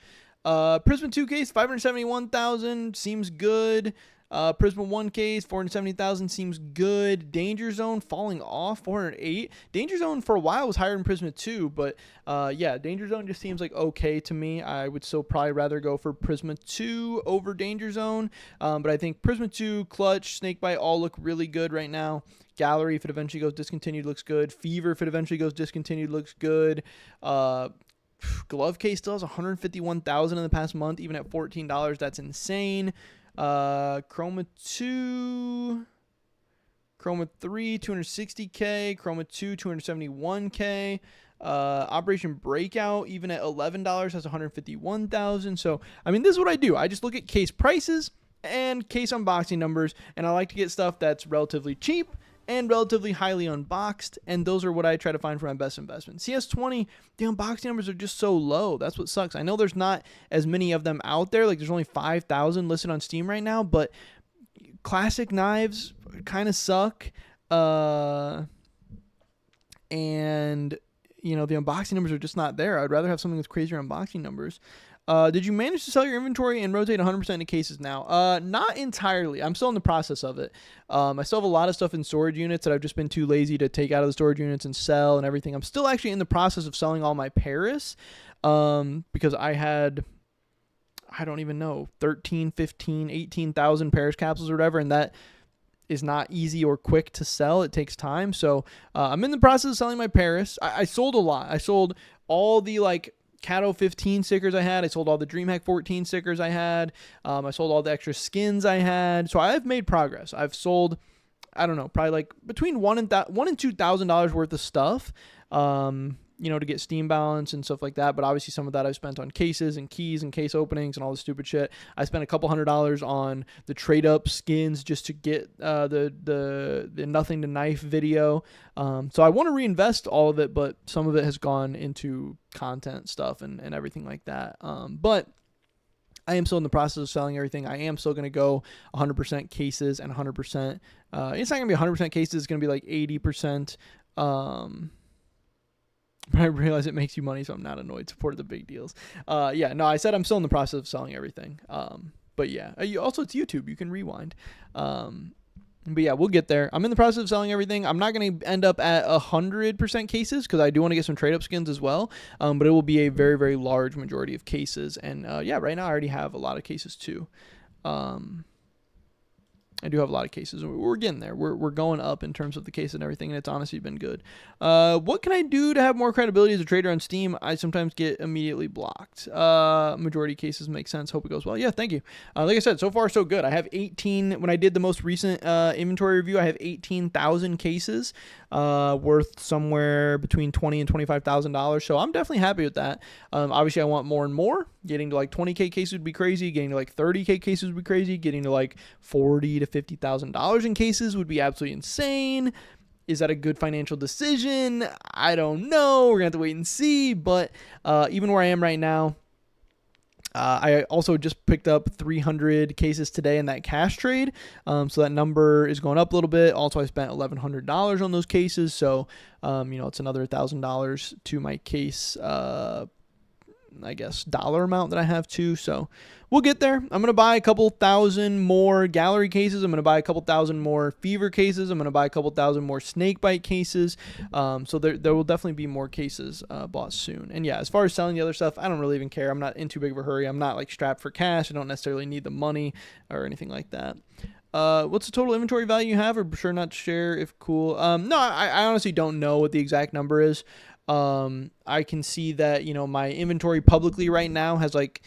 Prisma 2 case, 571,000 seems good. Prisma 1 case, 470,000 seems good. Danger Zone falling off, 408. Danger Zone for a while was higher than Prisma 2, but yeah, Danger Zone just seems like okay to me. I would still probably rather go for Prisma 2 over Danger Zone, but I think Prisma 2, Clutch, Snakebite all look really good right now. Gallery, if it eventually goes discontinued, looks good. Fever, if it eventually goes discontinued, looks good. Glove case still has 151,000 in the past month, even at $14. That's insane. Chroma 2, Chroma 3, 260K, Chroma 2, 271K. Operation Breakout, even at $11, has 151,000. So, I mean, this is what I do. I just look at case prices and case unboxing numbers, and I like to get stuff that's relatively cheap and relatively highly unboxed, and those are what I try to find for my best investment. CS20, the unboxing numbers are just so low. That's what sucks. I know there's not as many of them out there. Like, there's only 5,000 listed on Steam right now, but classic knives kind of suck. And, you know, the unboxing numbers are just not there. I'd rather have something with crazier unboxing numbers. Did you manage to sell your inventory and rotate 100% into cases now? Not entirely. I'm still in the process of it. I still have a lot of stuff in storage units that I've just been too lazy to take out of the storage units and sell and everything. I'm still actually in the process of selling all my Paris because I had, I don't even know, 13, 15, 18,000 Paris capsules or whatever, and that is not easy or quick to sell. It takes time. So I'm in the process of selling my Paris. I sold a lot. I sold all the like Cato 15 stickers I had. I sold all the DreamHack 14 stickers I had. I sold all the extra skins I had. So I've made progress. I've sold, I don't know, probably like between $1,000 and $2,000 worth of stuff, you know, to get Steam balance and stuff like that. But obviously some of that I've spent on cases and keys and case openings and all the stupid shit. I spent a couple $100 on the trade up skins just to get the Nothing to Knife video. So I want to reinvest all of it, but some of it has gone into content stuff and everything like that. But I am still in the process of selling everything. I am still going to go 100% cases and 100%. It's not going to be 100% cases. It's going to be like 80%. But I realize it makes you money, so I'm not annoyed. Support the big deals. Yeah, no, I said I'm still in the process of selling everything. But yeah, also it's YouTube. You can rewind. But yeah, we'll get there. I'm in the process of selling everything. I'm not going to end up at 100% cases because I do want to get some trade-up skins as well. But it will be a very, very large majority of cases. And yeah, right now I already have a lot of cases too. I do have a lot of cases. We're getting there. We're going up in terms of the case and everything, and it's honestly been good. What can I do to have more credibility as a trader on Steam? I sometimes get immediately blocked. Majority cases make sense. Hope it goes well. Yeah, thank you. Like I said, so far so good. I have 18. When I did the most recent inventory review, I have 18,000 cases worth somewhere between $20,000 and $25,000. So I'm definitely happy with that. Obviously, I want more and more. Getting to like 20K cases would be crazy. Getting to like 30K cases would be crazy. Getting to like $40,000 to $50,000 in cases would be absolutely insane. Is that a good financial decision? I don't know. We're going to have to wait and see. But even where I am right now, I also just picked up 300 cases today in that cash trade. So that number is going up a little bit. Also, I spent $1,100 on those cases. So, it's another $1,000 to my case, I guess, dollar amount that I have too. So we'll get there. I'm going to buy a couple thousand more gallery cases. I'm going to buy a couple thousand more fever cases. I'm going to buy a couple thousand more snake bite cases. So there will definitely be more cases bought soon. And yeah, as far as selling the other stuff, I don't really even care. I'm not in too big of a hurry. I'm not like strapped for cash. I don't necessarily need the money or anything like that. What's the total inventory value you have? Or sure not to share if cool. No, I honestly don't know what the exact number is. I can see that, my inventory publicly right now has like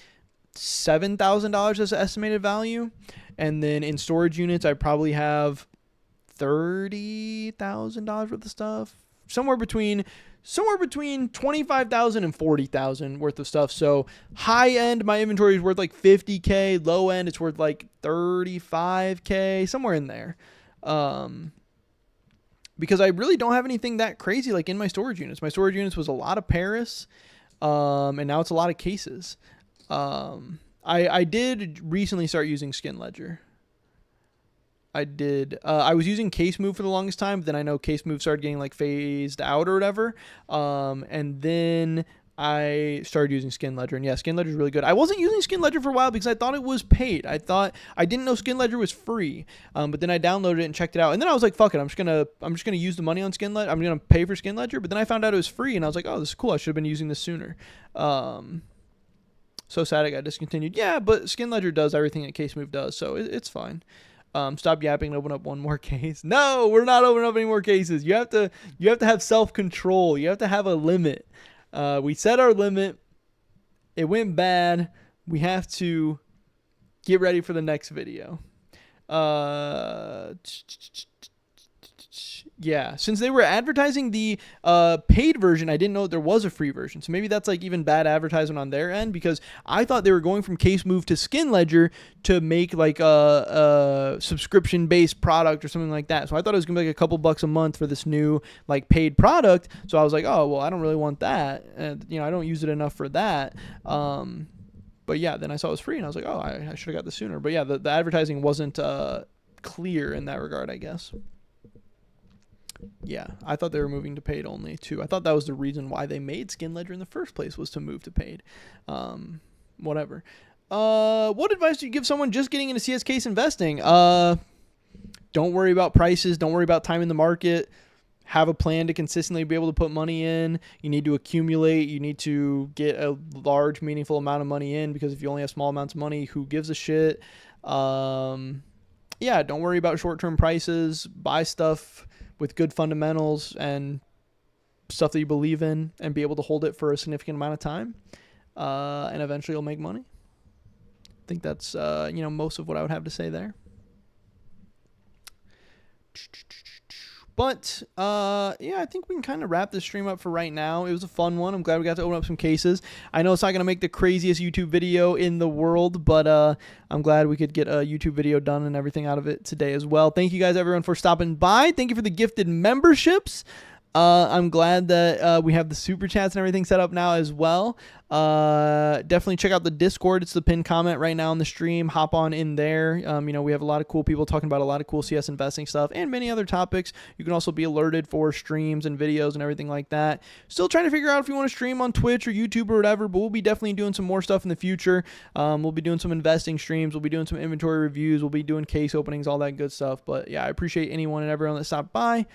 $7,000 as an estimated value. And then in storage units, I probably have $30,000 worth of stuff. Somewhere between 25,000 and 40,000 worth of stuff. So high end, my inventory is worth like 50K. Low end, it's worth like 35K, somewhere in there. Because I really don't have anything that crazy like in my storage units. My storage units was a lot of Paris, and now it's a lot of cases. I did recently start using Skin Ledger. I did. I was using Case Move for the longest time, but then I know Case Move started getting like phased out or whatever. And then I started using Skin Ledger, and yeah, Skin Ledger is really good. I wasn't using Skin Ledger for a while because I thought it was paid. I didn't know Skin Ledger was free. But then I downloaded it and checked it out, and then I was like, "Fuck it, I'm just gonna use the money on Skin Ledger. I'm gonna pay for Skin Ledger." But then I found out it was free, and I was like, "Oh, this is cool. I should have been using this sooner." So sad I got discontinued. Yeah, but Skin Ledger does everything that Case Move does, so it's fine. Stop yapping and open up one more case. No, we're not opening up any more cases. You have to have self-control. You have to have a limit. We set our limit. It went bad. We have to get ready for the next video. Yeah, since they were advertising the paid version, I didn't know there was a free version. So maybe that's like even bad advertisement on their end, because I thought they were going from Case Move to Skin Ledger to make like a subscription-based product or something like that. So I thought it was gonna be like a couple bucks a month for this new like paid product. So I was like, oh well, I don't really want that. And I don't use it enough for that. But yeah, then I saw it was free, and I was like, oh, I should have got this sooner. But yeah, the advertising wasn't clear in that regard, I guess. Yeah, I thought they were moving to paid only too. I thought that was the reason why they made Skin Ledger in the first place, was to move to paid. Whatever. What advice do you give someone just getting into CS case investing? Don't worry about prices. Don't worry about time in the market. Have a plan to consistently be able to put money in. You need to accumulate. You need to get a large, meaningful amount of money in, because if you only have small amounts of money, who gives a shit? Yeah, don't worry about short-term prices. Buy stuff with good fundamentals and stuff that you believe in, and be able to hold it for a significant amount of time. And eventually you'll make money. I think that's, most of what I would have to say there. But, yeah, I think we can kind of wrap this stream up for right now. It was a fun one. I'm glad we got to open up some cases. I know it's not going to make the craziest YouTube video in the world, but I'm glad we could get a YouTube video done and everything out of it today as well. Thank you guys, everyone, for stopping by. Thank you for the gifted memberships. I'm glad that we have the super chats and everything set up now as well. Definitely check out the Discord. It's the pinned comment right now on the stream. Hop on in there. We have a lot of cool people talking about a lot of cool CS investing stuff and many other topics. You can also be alerted for streams and videos and everything like that. Still trying to figure out if you want to stream on Twitch or YouTube or whatever, but we'll be definitely doing some more stuff in the future. We'll be doing some investing streams. We'll be doing some inventory reviews. We'll be doing case openings, all that good stuff. But yeah, I appreciate anyone and everyone that stopped by.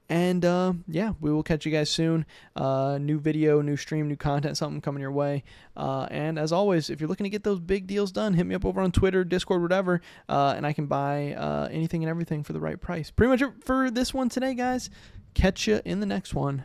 And yeah, we will catch you guys soon. New video, new stream, new content, something coming your way. And as always, if you're looking to get those big deals done, hit me up over on Twitter, Discord, whatever, and I can buy anything and everything for the right price. Pretty much it for this one today, guys. Catch you in the next one.